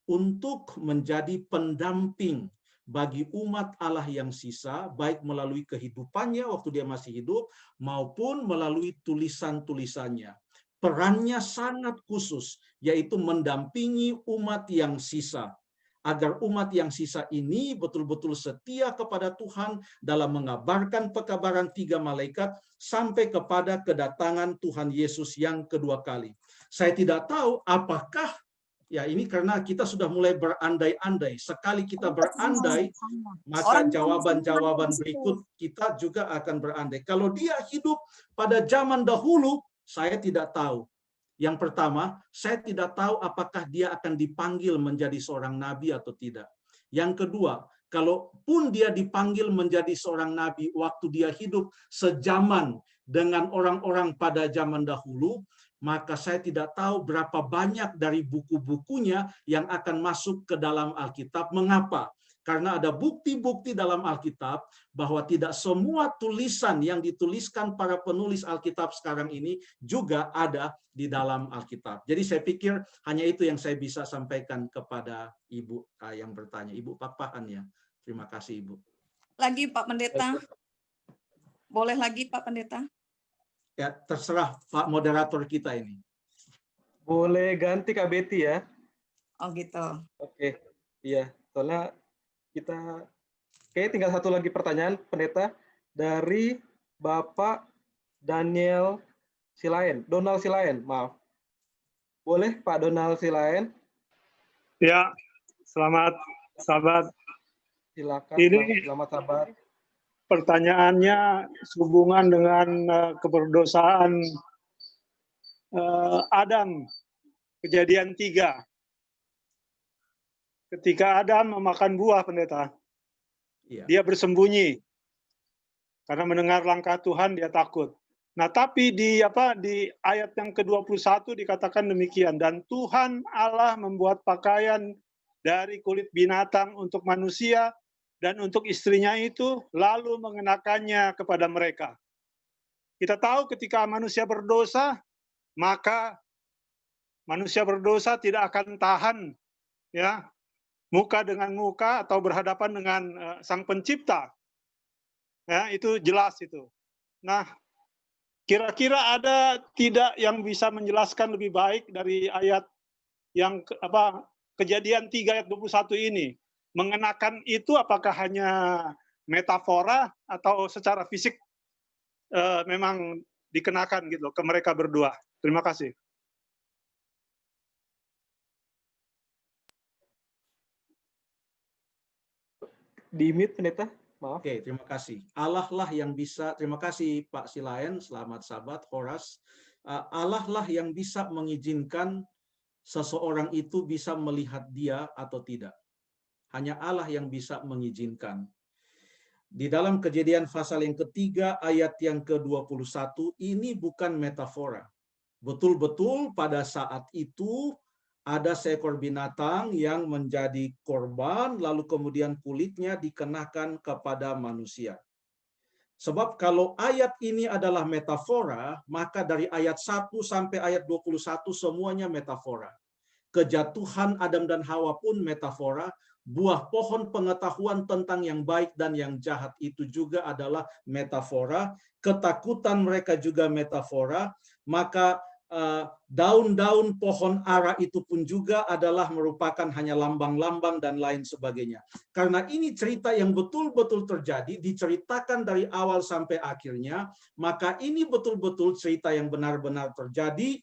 untuk menjadi pendamping bagi umat Allah yang sisa, baik melalui kehidupannya waktu dia masih hidup, maupun melalui tulisan-tulisannya. Perannya sangat khusus, yaitu mendampingi umat yang sisa, agar umat yang sisa ini betul-betul setia kepada Tuhan dalam mengabarkan pekabaran 3 malaikat sampai kepada kedatangan Tuhan Yesus yang kedua kali. Saya tidak tahu apakah, ya ini karena kita sudah mulai berandai-andai. Sekali kita berandai, maka jawaban-jawaban berikut kita juga akan berandai. Kalau dia hidup pada zaman dahulu, saya tidak tahu. Yang pertama, saya tidak tahu apakah dia akan dipanggil menjadi seorang nabi atau tidak. Yang kedua, kalaupun dia dipanggil menjadi seorang nabi waktu dia hidup sejaman dengan orang-orang pada zaman dahulu, maka saya tidak tahu berapa banyak dari buku-bukunya yang akan masuk ke dalam Alkitab. Mengapa? Karena ada bukti-bukti dalam Alkitab bahwa tidak semua tulisan yang dituliskan para penulis Alkitab sekarang ini juga ada di dalam Alkitab. Jadi saya pikir hanya itu yang saya bisa sampaikan kepada Ibu yang bertanya. Ibu Papahan ya. Terima kasih Ibu. Lagi Pak Pendeta. Boleh lagi Pak Pendeta? Ya, terserah Pak moderator kita ini. Boleh ganti Kak Betty ya. Oh gitu. Oke, iya. Soalnya kita kayak tinggal satu lagi pertanyaan pendeta dari Bapak Donald Silaen, maaf. Boleh Pak Donald Silaen? Ya, selamat sahabat. Silakan. Ini selamat sahabat. Pertanyaannya sehubungan dengan keberdosaan Adam, Kejadian 3. Ketika Adam memakan buah, pendeta, dia bersembunyi karena mendengar langkah Tuhan, dia takut. Nah, tapi di ayat yang ke-21 dikatakan demikian, dan Tuhan Allah membuat pakaian dari kulit binatang untuk manusia dan untuk istrinya itu, lalu mengenakannya kepada mereka. Kita tahu ketika manusia berdosa, maka manusia berdosa tidak akan tahan, ya, muka dengan muka atau berhadapan dengan Sang Pencipta. Ya, itu jelas itu. Nah, kira-kira ada tidak yang bisa menjelaskan lebih baik dari ayat yang Kejadian 3 ayat 21 ini? Mengenakan itu apakah hanya metafora atau secara fisik memang dikenakan gitu ke mereka berdua? Terima kasih. Di-mute pendeta, maaf. Oke, terima kasih. Allah lah yang bisa, terima kasih Pak Silaen, selamat sahabat, Horas. Allah lah yang bisa mengizinkan seseorang itu bisa melihat dia atau tidak. Hanya Allah yang bisa mengizinkan. Di dalam Kejadian pasal yang ketiga, ayat yang ke-21, ini bukan metafora. Betul-betul pada saat itu, ada seekor binatang yang menjadi korban, lalu kemudian kulitnya dikenakan kepada manusia. Sebab kalau ayat ini adalah metafora, maka dari ayat 1 sampai ayat 21 semuanya metafora. Kejatuhan Adam dan Hawa pun metafora, buah pohon pengetahuan tentang yang baik dan yang jahat itu juga adalah metafora, ketakutan mereka juga metafora, maka daun-daun pohon ara itu pun juga adalah merupakan hanya lambang-lambang dan lain sebagainya. Karena ini cerita yang betul-betul terjadi, diceritakan dari awal sampai akhirnya, maka ini betul-betul cerita yang benar-benar terjadi.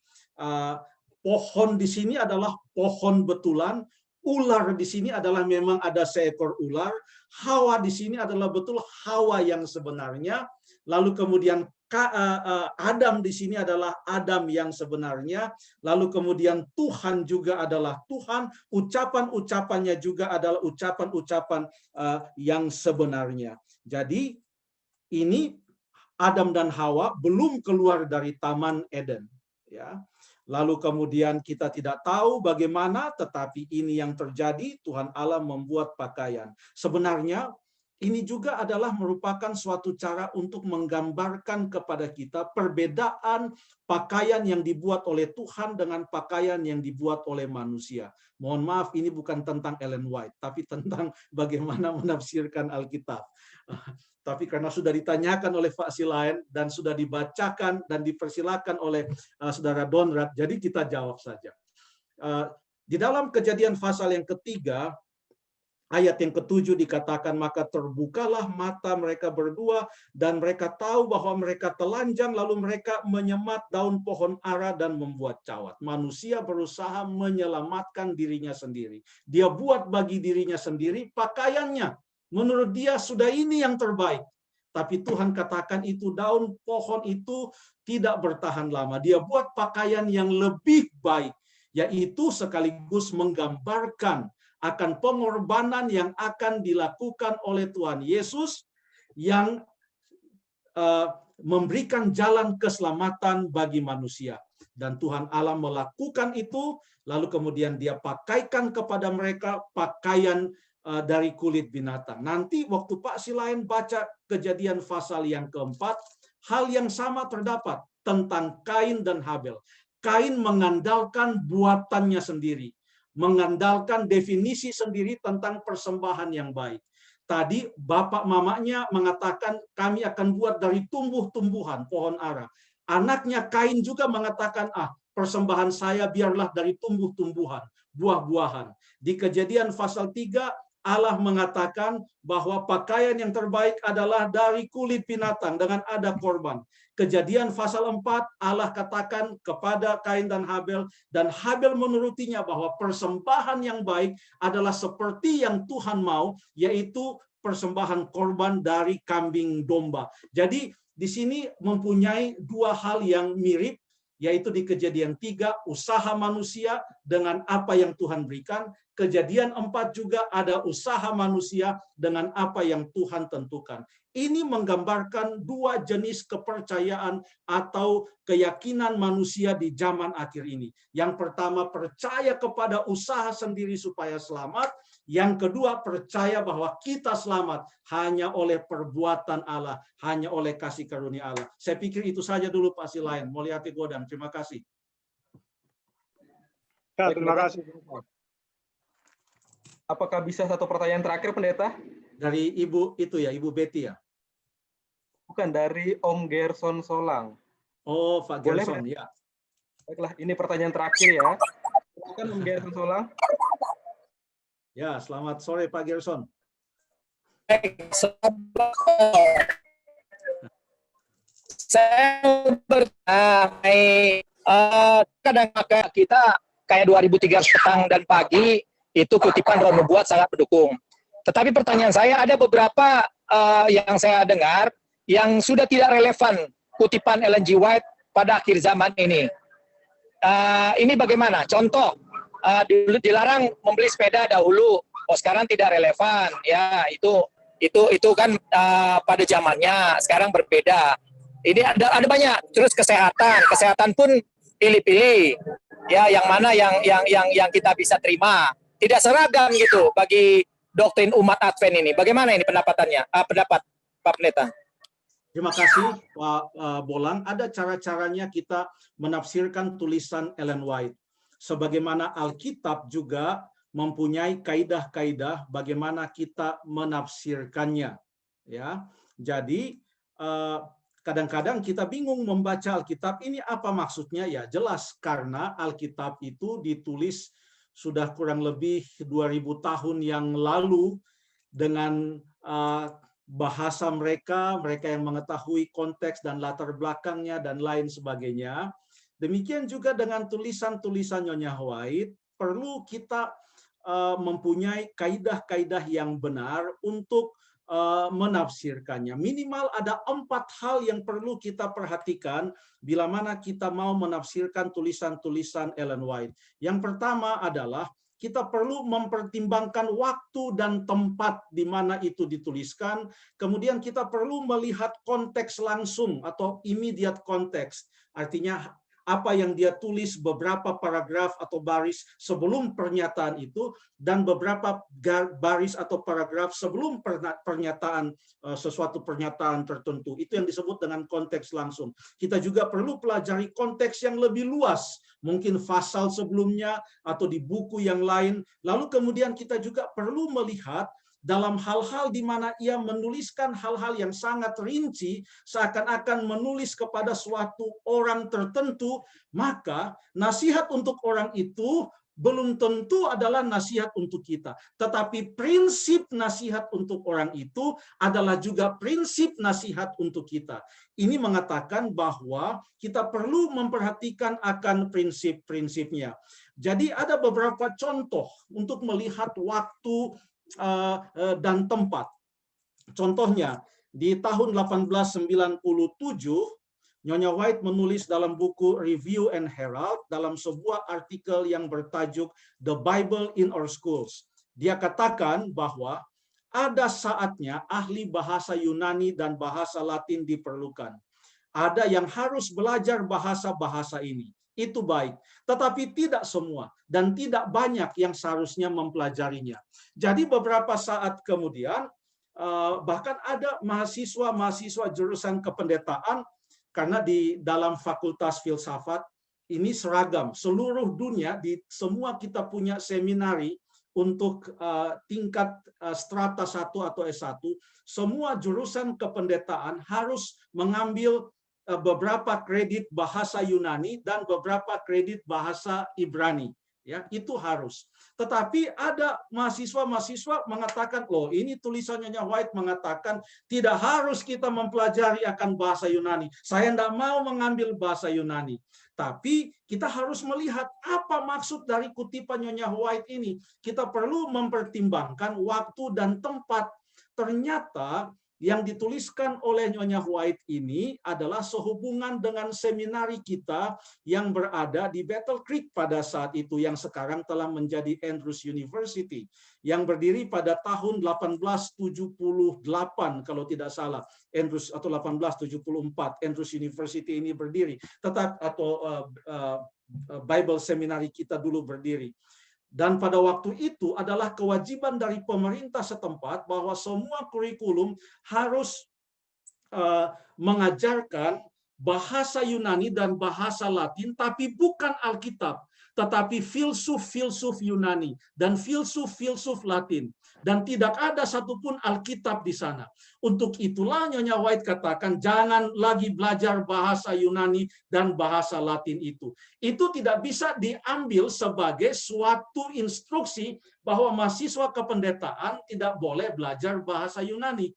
Pohon di sini adalah pohon betulan, ular di sini adalah memang ada seekor ular, Hawa di sini adalah betul Hawa yang sebenarnya, lalu kemudian Adam di sini adalah Adam yang sebenarnya, lalu kemudian Tuhan juga adalah Tuhan, ucapan-ucapannya juga adalah ucapan-ucapan yang sebenarnya. Jadi ini Adam dan Hawa belum keluar dari Taman Eden, ya. Lalu kemudian kita tidak tahu bagaimana, tetapi ini yang terjadi, Tuhan Allah membuat pakaian. Sebenarnya ini juga adalah merupakan suatu cara untuk menggambarkan kepada kita perbedaan pakaian yang dibuat oleh Tuhan dengan pakaian yang dibuat oleh manusia. Mohon maaf, ini bukan tentang Ellen White, tapi tentang bagaimana menafsirkan Alkitab. Tapi karena sudah ditanyakan oleh Pak Silaen dan sudah dibacakan dan dipersilakan oleh Saudara Donrat, jadi kita jawab saja. Di dalam Kejadian pasal yang ketiga, ayat yang ke-7 dikatakan, maka terbukalah mata mereka berdua dan mereka tahu bahwa mereka telanjang, lalu mereka menyemat daun pohon ara dan membuat cawat. Manusia berusaha menyelamatkan dirinya sendiri. Dia buat bagi dirinya sendiri pakaiannya. Menurut dia sudah ini yang terbaik. Tapi Tuhan katakan itu daun pohon itu tidak bertahan lama. Dia buat pakaian yang lebih baik, yaitu sekaligus menggambarkan akan pengorbanan yang akan dilakukan oleh Tuhan Yesus yang memberikan jalan keselamatan bagi manusia. Dan Tuhan Allah melakukan itu, lalu kemudian dia pakaikan kepada mereka pakaian dari kulit binatang. Nanti waktu Pak Silaen baca Kejadian pasal yang keempat, hal yang sama terdapat tentang Kain dan Habel. Kain mengandalkan buatannya sendiri, mengandalkan definisi sendiri tentang persembahan yang baik. Tadi bapak mamanya mengatakan kami akan buat dari tumbuh-tumbuhan pohon ara. Anaknya Kain juga mengatakan persembahan saya biarlah dari tumbuh-tumbuhan, buah-buahan. Di Kejadian pasal 3 Allah mengatakan bahwa pakaian yang terbaik adalah dari kulit binatang dengan ada korban. Kejadian pasal 4 Allah katakan kepada Kain dan Habel menurutinya bahwa persembahan yang baik adalah seperti yang Tuhan mau, yaitu persembahan korban dari kambing domba. Jadi di sini mempunyai dua hal yang mirip, yaitu di Kejadian 3 usaha manusia dengan apa yang Tuhan berikan. Kejadian 4 juga ada usaha manusia dengan apa yang Tuhan tentukan. Ini menggambarkan dua jenis kepercayaan atau keyakinan manusia di zaman akhir ini. Yang pertama, percaya kepada usaha sendiri supaya selamat. Yang kedua, percaya bahwa kita selamat hanya oleh perbuatan Allah, hanya oleh kasih karunia Allah. Saya pikir itu saja dulu Pak Silaen. Mulyati Godang, terima kasih. Ya, terima kasih. Apakah bisa satu pertanyaan terakhir, Pendeta? Dari Ibu itu ya, Ibu Betty ya? Bukan, dari Om Gerson Solang. Oh, Pak Gerson, Boleh, ya. Baiklah, ini pertanyaan terakhir ya. Silakan Om Gerson Solang. Ya, selamat sore Pak Gerson. Saya kadang kita kayak 2300 petang dan pagi itu kutipan Roh Nubuat sangat mendukung. Tetapi pertanyaan saya, ada beberapa yang saya dengar yang sudah tidak relevan kutipan Ellen G. White pada akhir zaman ini. Ini bagaimana? Contoh, dulu dilarang membeli sepeda dahulu, sekarang tidak relevan. Ya, itu kan pada zamannya, sekarang berbeda. Ini ada banyak. Terus kesehatan pun pilih-pilih. Ya, yang mana yang kita bisa terima. Tidak seragam gitu bagi doktrin umat Advent ini. Bagaimana ini pendapat Pak Pendeta? Terima kasih Pak Bolang. Ada cara-caranya kita menafsirkan tulisan Ellen White. Sebagaimana Alkitab juga mempunyai kaidah-kaidah bagaimana kita menafsirkannya. Ya, jadi kadang-kadang kita bingung membaca Alkitab ini apa maksudnya. Ya jelas karena Alkitab itu ditulis sudah kurang lebih 2000 tahun yang lalu dengan bahasa mereka yang mengetahui konteks dan latar belakangnya dan lain sebagainya. Demikian juga dengan tulisan-tulisan Nyonya White, perlu kita mempunyai kaidah-kaidah yang benar untuk menafsirkannya. Minimal ada 4 hal yang perlu kita perhatikan bila mana kita mau menafsirkan tulisan-tulisan Ellen White. Yang pertama adalah kita perlu mempertimbangkan waktu dan tempat di mana itu dituliskan. Kemudian kita perlu melihat konteks langsung atau immediate context. Artinya apa yang dia tulis beberapa paragraf atau baris sebelum pernyataan itu dan beberapa baris atau paragraf sebelum pernyataan sesuatu pernyataan tertentu. Itu yang disebut dengan konteks langsung. Kita juga perlu pelajari konteks yang lebih luas, mungkin pasal sebelumnya atau di buku yang lain. Lalu kemudian kita juga perlu melihat dalam hal-hal di mana ia menuliskan hal-hal yang sangat rinci, seakan-akan menulis kepada suatu orang tertentu, maka nasihat untuk orang itu belum tentu adalah nasihat untuk kita. Tetapi prinsip nasihat untuk orang itu adalah juga prinsip nasihat untuk kita. Ini mengatakan bahwa kita perlu memperhatikan akan prinsip-prinsipnya. Jadi ada beberapa contoh untuk melihat waktu dan tempat. Contohnya, di tahun 1897, Nyonya White menulis dalam buku Review and Herald dalam sebuah artikel yang bertajuk The Bible in Our Schools. Dia katakan bahwa ada saatnya ahli bahasa Yunani dan bahasa Latin diperlukan. Ada yang harus belajar bahasa-bahasa ini. Itu baik, tetapi tidak semua dan tidak banyak yang seharusnya mempelajarinya. Jadi beberapa saat kemudian bahkan ada mahasiswa jurusan kependetaan, karena di dalam fakultas filsafat ini seragam seluruh dunia, di semua kita punya seminari untuk tingkat strata 1 atau S1, semua jurusan kependetaan harus mengambil beberapa kredit bahasa Yunani dan beberapa kredit bahasa Ibrani. Ya, itu harus. Tetapi ada mahasiswa mengatakan, loh ini tulisannya White mengatakan tidak harus kita mempelajari akan bahasa Yunani. Saya tidak mau mengambil bahasa Yunani. Tapi kita harus melihat apa maksud dari kutipan Nyonya White ini. Kita perlu mempertimbangkan waktu dan tempat. Ternyata yang dituliskan oleh Nyonya White ini adalah sehubungan dengan seminari kita yang berada di Battle Creek pada saat itu, yang sekarang telah menjadi Andrews University, yang berdiri pada tahun 1878 kalau tidak salah, Andrews, atau 1874 Andrews University ini berdiri, Bible Seminary kita dulu berdiri. Dan pada waktu itu adalah kewajiban dari pemerintah setempat bahwa semua kurikulum harus mengajarkan bahasa Yunani dan bahasa Latin, tapi bukan Alkitab, tetapi filsuf-filsuf Yunani dan filsuf-filsuf Latin. Dan tidak ada satupun Alkitab di sana. Untuk itulah Nyonya White katakan, jangan lagi belajar bahasa Yunani dan bahasa Latin itu. Itu tidak bisa diambil sebagai suatu instruksi bahwa mahasiswa kependetaan tidak boleh belajar bahasa Yunani.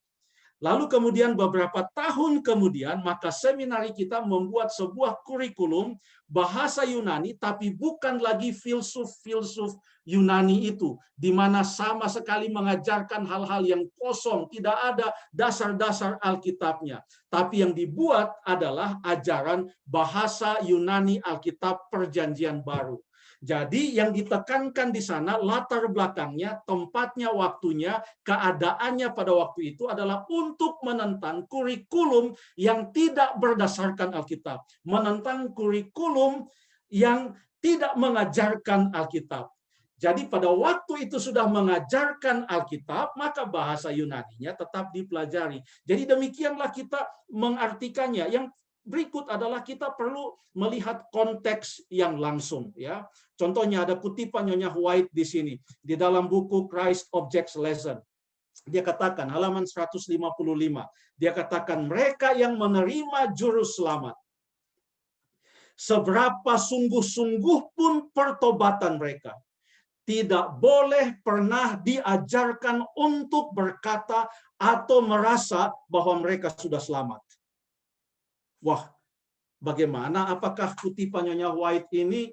Lalu kemudian beberapa tahun kemudian, maka seminari kita membuat sebuah kurikulum bahasa Yunani, tapi bukan lagi filsuf-filsuf Yunani itu, di mana sama sekali mengajarkan hal-hal yang kosong, tidak ada dasar-dasar Alkitabnya. Tapi yang dibuat adalah ajaran bahasa Yunani Alkitab Perjanjian Baru. Jadi yang ditekankan di sana latar belakangnya, tempatnya, waktunya, keadaannya pada waktu itu adalah untuk menentang kurikulum yang tidak berdasarkan Alkitab, menentang kurikulum yang tidak mengajarkan Alkitab. Jadi pada waktu itu sudah mengajarkan Alkitab, maka bahasa Yunaninya tetap dipelajari. Jadi demikianlah kita mengartikannya. Yang berikut adalah kita perlu melihat konteks yang langsung, ya. Contohnya ada kutipan Nyonya White di sini di dalam buku Christ Objects Lesson. Dia katakan halaman 155. Dia katakan mereka yang menerima juru selamat, seberapa sungguh-sungguh pun pertobatan mereka, tidak boleh pernah diajarkan untuk berkata atau merasa bahwa mereka sudah selamat. Wah, bagaimana? Apakah kutipan Nyonya White ini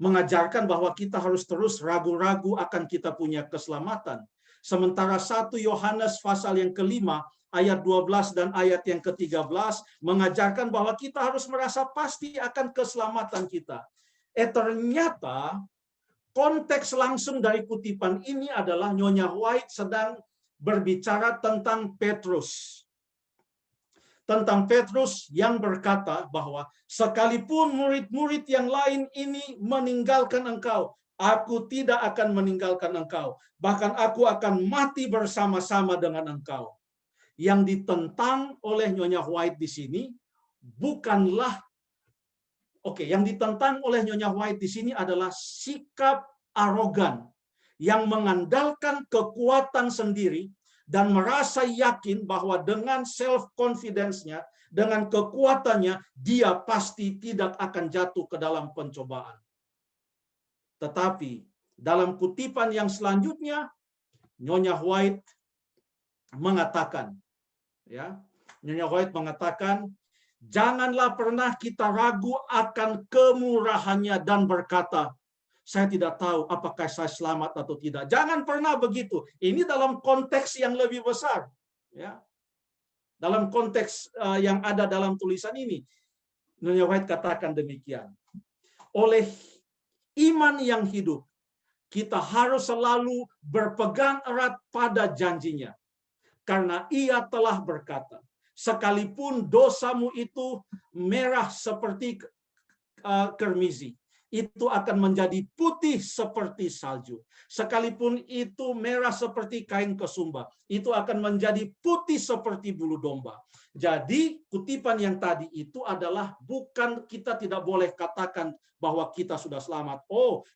mengajarkan bahwa kita harus terus ragu-ragu akan kita punya keselamatan. Sementara 1 Yohanes pasal yang kelima, ayat 12 dan ayat yang ke-13 mengajarkan bahwa kita harus merasa pasti akan keselamatan kita. Ternyata konteks langsung dari kutipan ini adalah Nyonya White sedang berbicara tentang Petrus. Tentang Petrus yang berkata bahwa sekalipun murid-murid yang lain ini meninggalkan engkau, aku tidak akan meninggalkan engkau. Bahkan aku akan mati bersama-sama dengan engkau. Yang ditentang oleh Nyonya White di sini bukanlah yang ditentang oleh Nyonya White di sini adalah sikap arogan yang mengandalkan kekuatan sendiri dan merasa yakin bahwa dengan self-confidence-nya, dengan kekuatannya, dia pasti tidak akan jatuh ke dalam pencobaan. Tetapi dalam kutipan yang selanjutnya, Nyonya White mengatakan, Nyonya White mengatakan, janganlah pernah kita ragu akan kemurahannya dan berkata, saya tidak tahu apakah saya selamat atau tidak. Jangan pernah begitu. Ini dalam konteks yang lebih besar. Dalam konteks yang ada dalam tulisan ini. Nyonya White katakan demikian. Oleh iman yang hidup, kita harus selalu berpegang erat pada janjinya. Karena ia telah berkata, sekalipun dosamu itu merah seperti kermizi, itu akan menjadi putih seperti salju. Sekalipun itu merah seperti kain kesumba, itu akan menjadi putih seperti bulu domba. Jadi kutipan yang tadi itu adalah bukan kita tidak boleh katakan bahwa kita sudah selamat.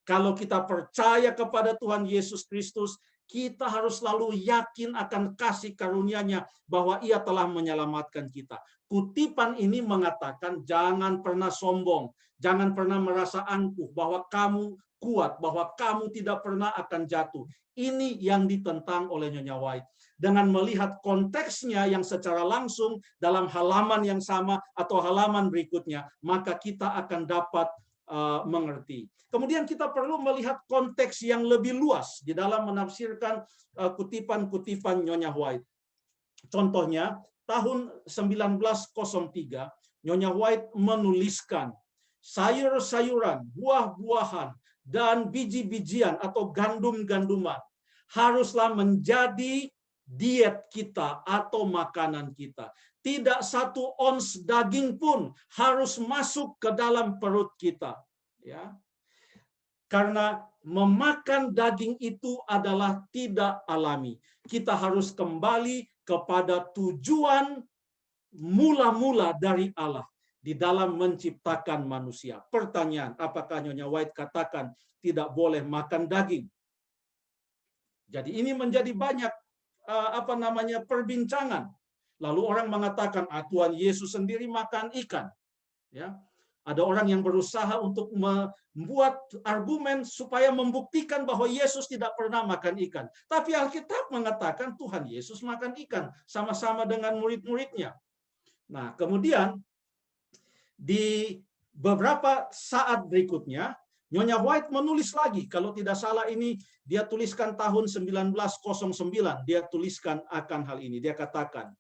Kalau kita percaya kepada Tuhan Yesus Kristus, kita harus selalu yakin akan kasih karunia-Nya bahwa Ia telah menyelamatkan kita. Kutipan ini mengatakan jangan pernah sombong, jangan pernah merasa angkuh bahwa kamu kuat, bahwa kamu tidak pernah akan jatuh. Ini yang ditentang oleh Nyonya White. Dengan melihat konteksnya yang secara langsung dalam halaman yang sama atau halaman berikutnya, maka kita akan dapat mengerti. Kemudian kita perlu melihat konteks yang lebih luas di dalam menafsirkan kutipan-kutipan Nyonya White. Contohnya, tahun 1903, Nyonya White menuliskan sayur-sayuran, buah-buahan, dan biji-bijian atau gandum-ganduman haruslah menjadi diet kita atau makanan kita. Tidak satu ons daging pun harus masuk ke dalam perut kita. Karena memakan daging itu adalah tidak alami. Kita harus kembali kepada tujuan mula-mula dari Allah di dalam menciptakan manusia. Pertanyaan, apakah Nyonya White katakan tidak boleh makan daging? Jadi ini menjadi banyak perbincangan. Lalu orang mengatakan, Tuhan Yesus sendiri makan ikan. Ada orang yang berusaha untuk membuat argumen supaya membuktikan bahwa Yesus tidak pernah makan ikan. Tapi Alkitab mengatakan Tuhan Yesus makan ikan sama-sama dengan murid-muridnya. Nah, kemudian di beberapa saat berikutnya, Nyonya White menulis lagi. Kalau tidak salah ini dia tuliskan tahun 1909. Dia tuliskan akan hal ini. Dia katakan,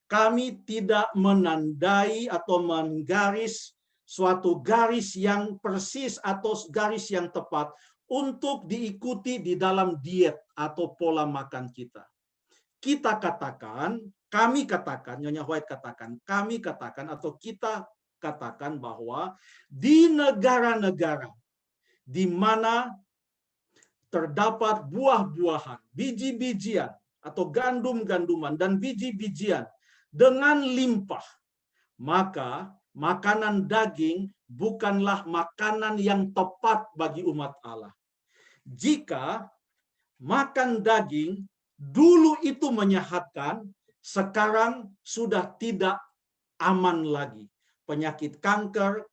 kami tidak menandai atau menggaris suatu garis yang persis atau garis yang tepat untuk diikuti di dalam diet atau pola makan kita. Kita katakan, kami katakan, Nyonya White katakan, kami katakan atau kita katakan bahwa di negara-negara di mana terdapat buah-buahan, biji-bijian, atau gandum-ganduman dan biji-bijian dengan limpah, maka makanan daging bukanlah makanan yang tepat bagi umat Allah. Jika makan daging dulu itu menyehatkan, sekarang sudah tidak aman lagi. Penyakit kanker,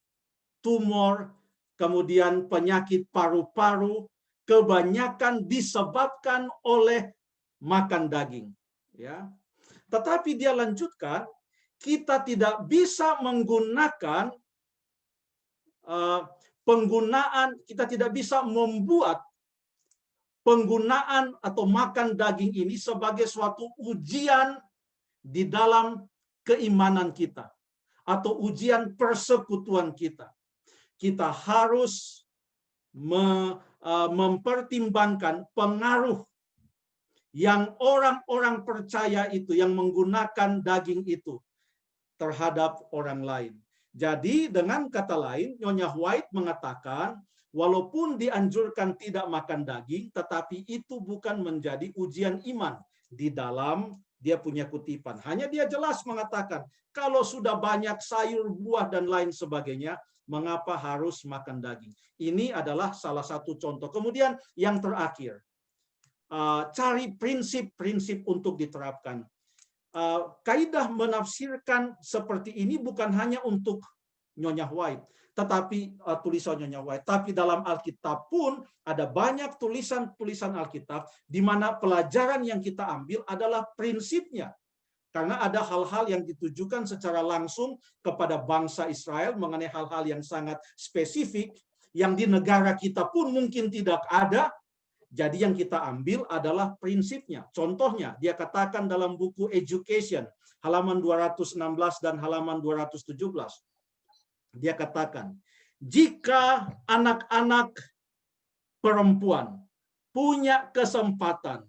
tumor, kemudian penyakit paru-paru, kebanyakan disebabkan oleh makan daging. Tetapi dia lanjutkan, kita tidak bisa menggunakan kita tidak bisa membuat penggunaan atau makan daging ini sebagai suatu ujian di dalam keimanan kita atau ujian persekutuan kita. Kita harus mempertimbangkan pengaruh yang orang-orang percaya itu yang menggunakan daging itu terhadap orang lain. Jadi dengan kata lain, Nyonya White mengatakan, walaupun dianjurkan tidak makan daging, tetapi itu bukan menjadi ujian iman di dalam dia punya kutipan. Hanya dia jelas mengatakan, kalau sudah banyak sayur, buah, dan lain sebagainya, mengapa harus makan daging? Ini adalah salah satu contoh. Kemudian yang terakhir, cari prinsip-prinsip untuk diterapkan. Kaidah menafsirkan seperti ini bukan hanya untuk Nyonya White, tetapi tulisan Nyonya White, tapi dalam Alkitab pun ada banyak tulisan-tulisan Alkitab di mana pelajaran yang kita ambil adalah prinsipnya. Karena ada hal-hal yang ditujukan secara langsung kepada bangsa Israel mengenai hal-hal yang sangat spesifik yang di negara kita pun mungkin tidak ada. Jadi yang kita ambil adalah prinsipnya. Contohnya, dia katakan dalam buku Education, halaman 216 dan halaman 217. Dia katakan, jika anak-anak perempuan punya kesempatan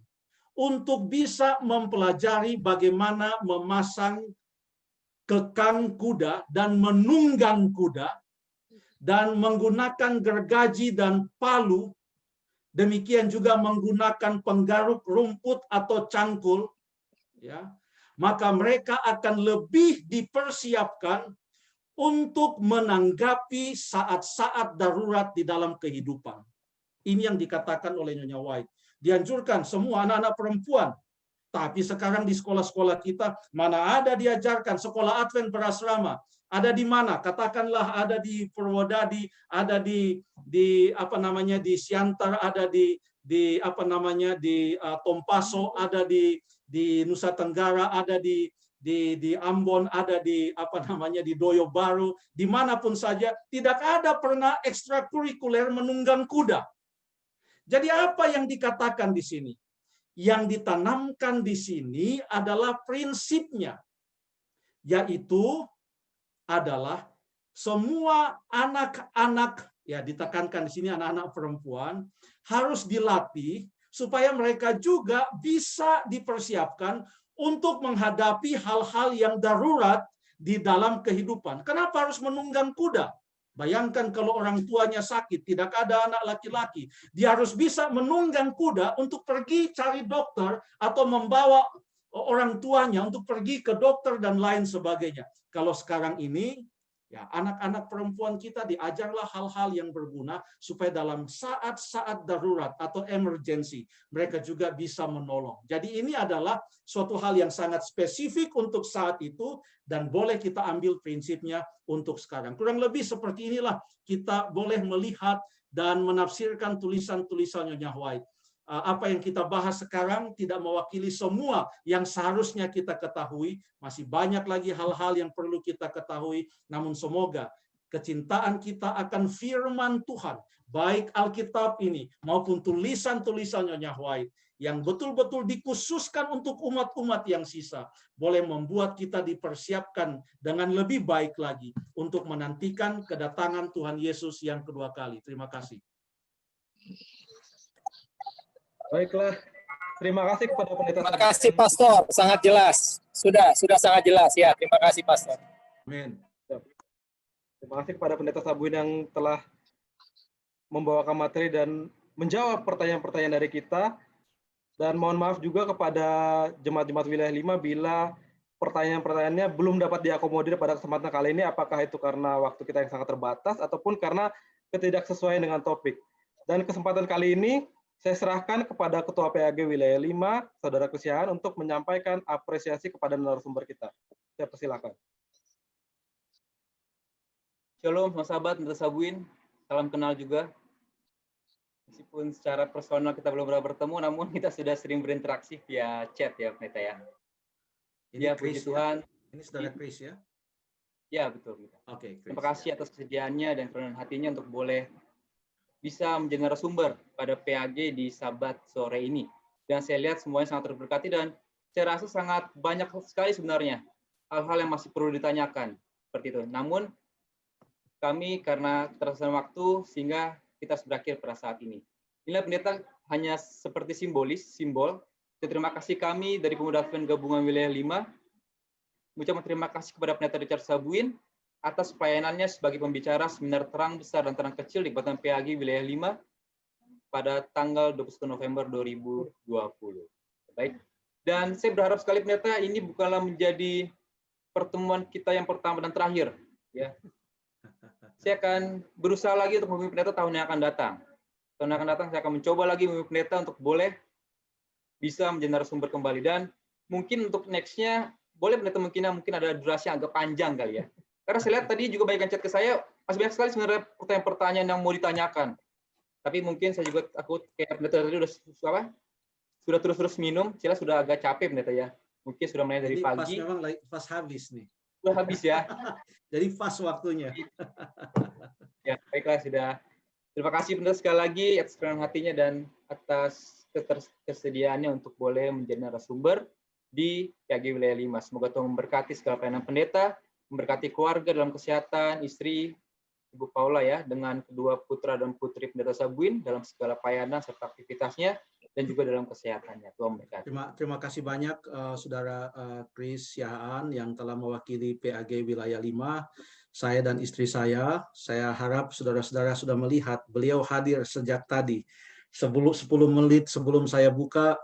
untuk bisa mempelajari bagaimana memasang kekang kuda dan menunggang kuda, dan menggunakan gergaji dan palu, demikian juga menggunakan penggaruk rumput atau cangkul, ya, maka mereka akan lebih dipersiapkan untuk menanggapi saat-saat darurat di dalam kehidupan. Ini yang dikatakan oleh Nyonya White. Dianjurkan semua anak-anak perempuan. Tapi sekarang di sekolah-sekolah kita, mana ada diajarkan sekolah Advent berasrama. Ada di mana? Katakanlah ada di Purwodadi, ada di Siantar, ada di Tompaso, ada di Nusa Tenggara, ada di Ambon, ada di Doyo Baru, dimanapun saja tidak ada pernah ekstrakurikuler menunggang kuda. Jadi apa yang dikatakan di sini? Yang ditanamkan di sini adalah prinsipnya, yaitu adalah semua anak-anak, ya ditekankan di sini anak-anak perempuan, harus dilatih supaya mereka juga bisa dipersiapkan untuk menghadapi hal-hal yang darurat di dalam kehidupan. Kenapa harus menunggang kuda? Bayangkan kalau orang tuanya sakit, tidak ada anak laki-laki. Dia harus bisa menunggang kuda untuk pergi cari dokter atau membawa orang tuanya untuk pergi ke dokter dan lain sebagainya. Kalau sekarang ini, ya anak-anak perempuan kita diajarlah hal-hal yang berguna supaya dalam saat-saat darurat atau emergency mereka juga bisa menolong. Jadi ini adalah suatu hal yang sangat spesifik untuk saat itu dan boleh kita ambil prinsipnya untuk sekarang. Kurang lebih seperti inilah kita boleh melihat dan menafsirkan tulisan-tulisan Nyonya White. Apa yang kita bahas sekarang tidak mewakili semua yang seharusnya kita ketahui. Masih banyak lagi hal-hal yang perlu kita ketahui. Namun semoga kecintaan kita akan firman Tuhan, baik Alkitab ini maupun tulisan-tulisan Nyonya White, yang betul-betul dikhususkan untuk umat-umat yang sisa, boleh membuat kita dipersiapkan dengan lebih baik lagi untuk menantikan kedatangan Tuhan Yesus yang kedua kali. Terima kasih. Baiklah, terima kasih kepada pendeta. Terima kasih Pastor, sangat jelas. Sudah sangat jelas ya. Terima kasih Pastor. Amin. Terima kasih kepada pendeta Sabuin yang telah membawakan materi dan menjawab pertanyaan-pertanyaan dari kita. Dan mohon maaf juga kepada jemaat-jemaat wilayah 5 bila pertanyaan-pertanyaannya belum dapat diakomodir pada kesempatan kali ini, apakah itu karena waktu kita yang sangat terbatas ataupun karena ketidaksesuaian dengan topik. Dan kesempatan kali ini saya serahkan kepada Ketua PAG Wilayah 5, Saudara Kusiahan, untuk menyampaikan apresiasi kepada narasumber kita. Saya persilakan. Shalom, sahabat pendeta Sabuin. Salam kenal juga. Meskipun secara personal kita belum pernah bertemu, namun kita sudah sering berinteraksi via chat ya, pendeta ya. Ini Ya, puji Tuhan. Ini Saudara Chris ya. Ya, betul. Oke, Chris. Terima kasih atas kesediaannya dan kerendahan hatinya untuk boleh bisa menjadi narasumber pada PAG di Sabat sore ini. Dan saya lihat semuanya sangat terberkati dan saya rasa sangat banyak sekali sebenarnya hal-hal yang masih perlu ditanyakan seperti itu. Namun kami karena keterbatasan waktu sehingga kita harus berakhir pada saat ini. Inilah pendeta hanya seperti simbol. Terima kasih kami dari Pemuda Advent Gabungan Wilayah 5 mengucapkan terima kasih kepada pendeta Richard Sabuin atas pelayanannya sebagai pembicara seminar terang besar dan terang kecil di Kebaktian PAG Wilayah 5 pada tanggal 21 November 2020. Baik. Dan saya berharap sekali pendeta ini bukanlah menjadi pertemuan kita yang pertama dan terakhir, ya. Saya akan berusaha lagi untuk memimpin pendeta tahun yang akan datang. Tahun yang akan datang saya akan mencoba lagi memimpin pendeta untuk boleh bisa menjadi narasumber kembali. Dan mungkin untuk next-nya, boleh pendeta mungkin ada durasi yang agak panjang kali ya. Karena saya lihat tadi juga banyak yang chat ke saya, masih banyak sekali sebenarnya pertanyaan-pertanyaan yang mau ditanyakan. Tapi mungkin saya juga takut kayak pendeta tadi sudah terus-terus minum, saya sudah agak capek pendeta ya. Mungkin sudah mulai dari pagi. Memang pas habis nih. Sudah habis ya. Jadi pas waktunya. Ya, baiklah sudah. Terima kasih pendeta sekali lagi atas kerendahan hatinya dan atas kesediaannya untuk boleh menjadi narasumber di PAG Wilayah 5. Semoga Tuhan memberkati segala pelayanan pendeta, memberkati keluarga dalam kesehatan, istri Ibu Paula ya, dengan kedua putra dan putri pendeta Sabuin dalam segala pelayanan serta aktivitasnya dan juga dalam kesehatannya. Tuhan memberkati. Terima kasih banyak Saudara Chris Yahaan yang telah mewakili PAG Wilayah 5. Saya dan istri saya harap saudara-saudara sudah melihat beliau hadir sejak tadi. 10 menit sebelum saya buka,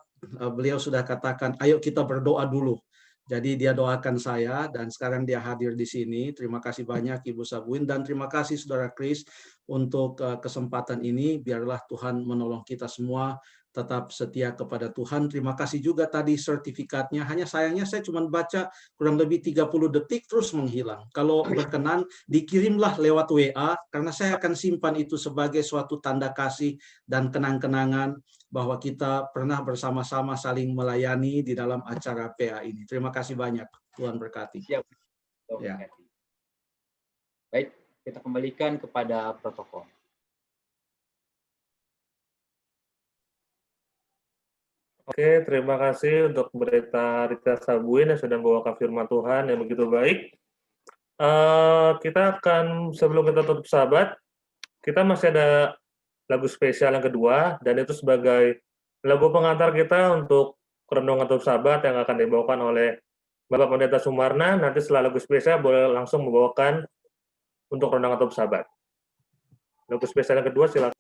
beliau sudah katakan, ayo kita berdoa dulu. Jadi dia doakan saya dan sekarang dia hadir di sini. Terima kasih banyak Ibu Sabuin dan terima kasih Saudara Chris untuk kesempatan ini. Biarlah Tuhan menolong kita semua tetap setia kepada Tuhan. Terima kasih juga tadi sertifikatnya. Hanya sayangnya saya cuma baca kurang lebih 30 detik terus menghilang. Kalau berkenan dikirimlah lewat WA karena saya akan simpan itu sebagai suatu tanda kasih dan kenang-kenangan bahwa kita pernah bersama-sama saling melayani di dalam acara PA ini. Terima kasih banyak. Tuhan berkati. Siap. Ya. Baik, kita kembalikan kepada protokol. Oke, terima kasih untuk pendeta Richard Sabuin yang sudah membawakan firman Tuhan yang begitu baik. Kita akan, sebelum kita tutup sahabat, kita masih ada lagu spesial yang kedua, dan itu sebagai lagu pengantar kita untuk renungan tutup sahabat yang akan dibawakan oleh Bapak Pendeta Sumarna. Nanti setelah lagu spesial boleh langsung membawakan untuk renungan tutup sahabat. Lagu spesial yang kedua silakan.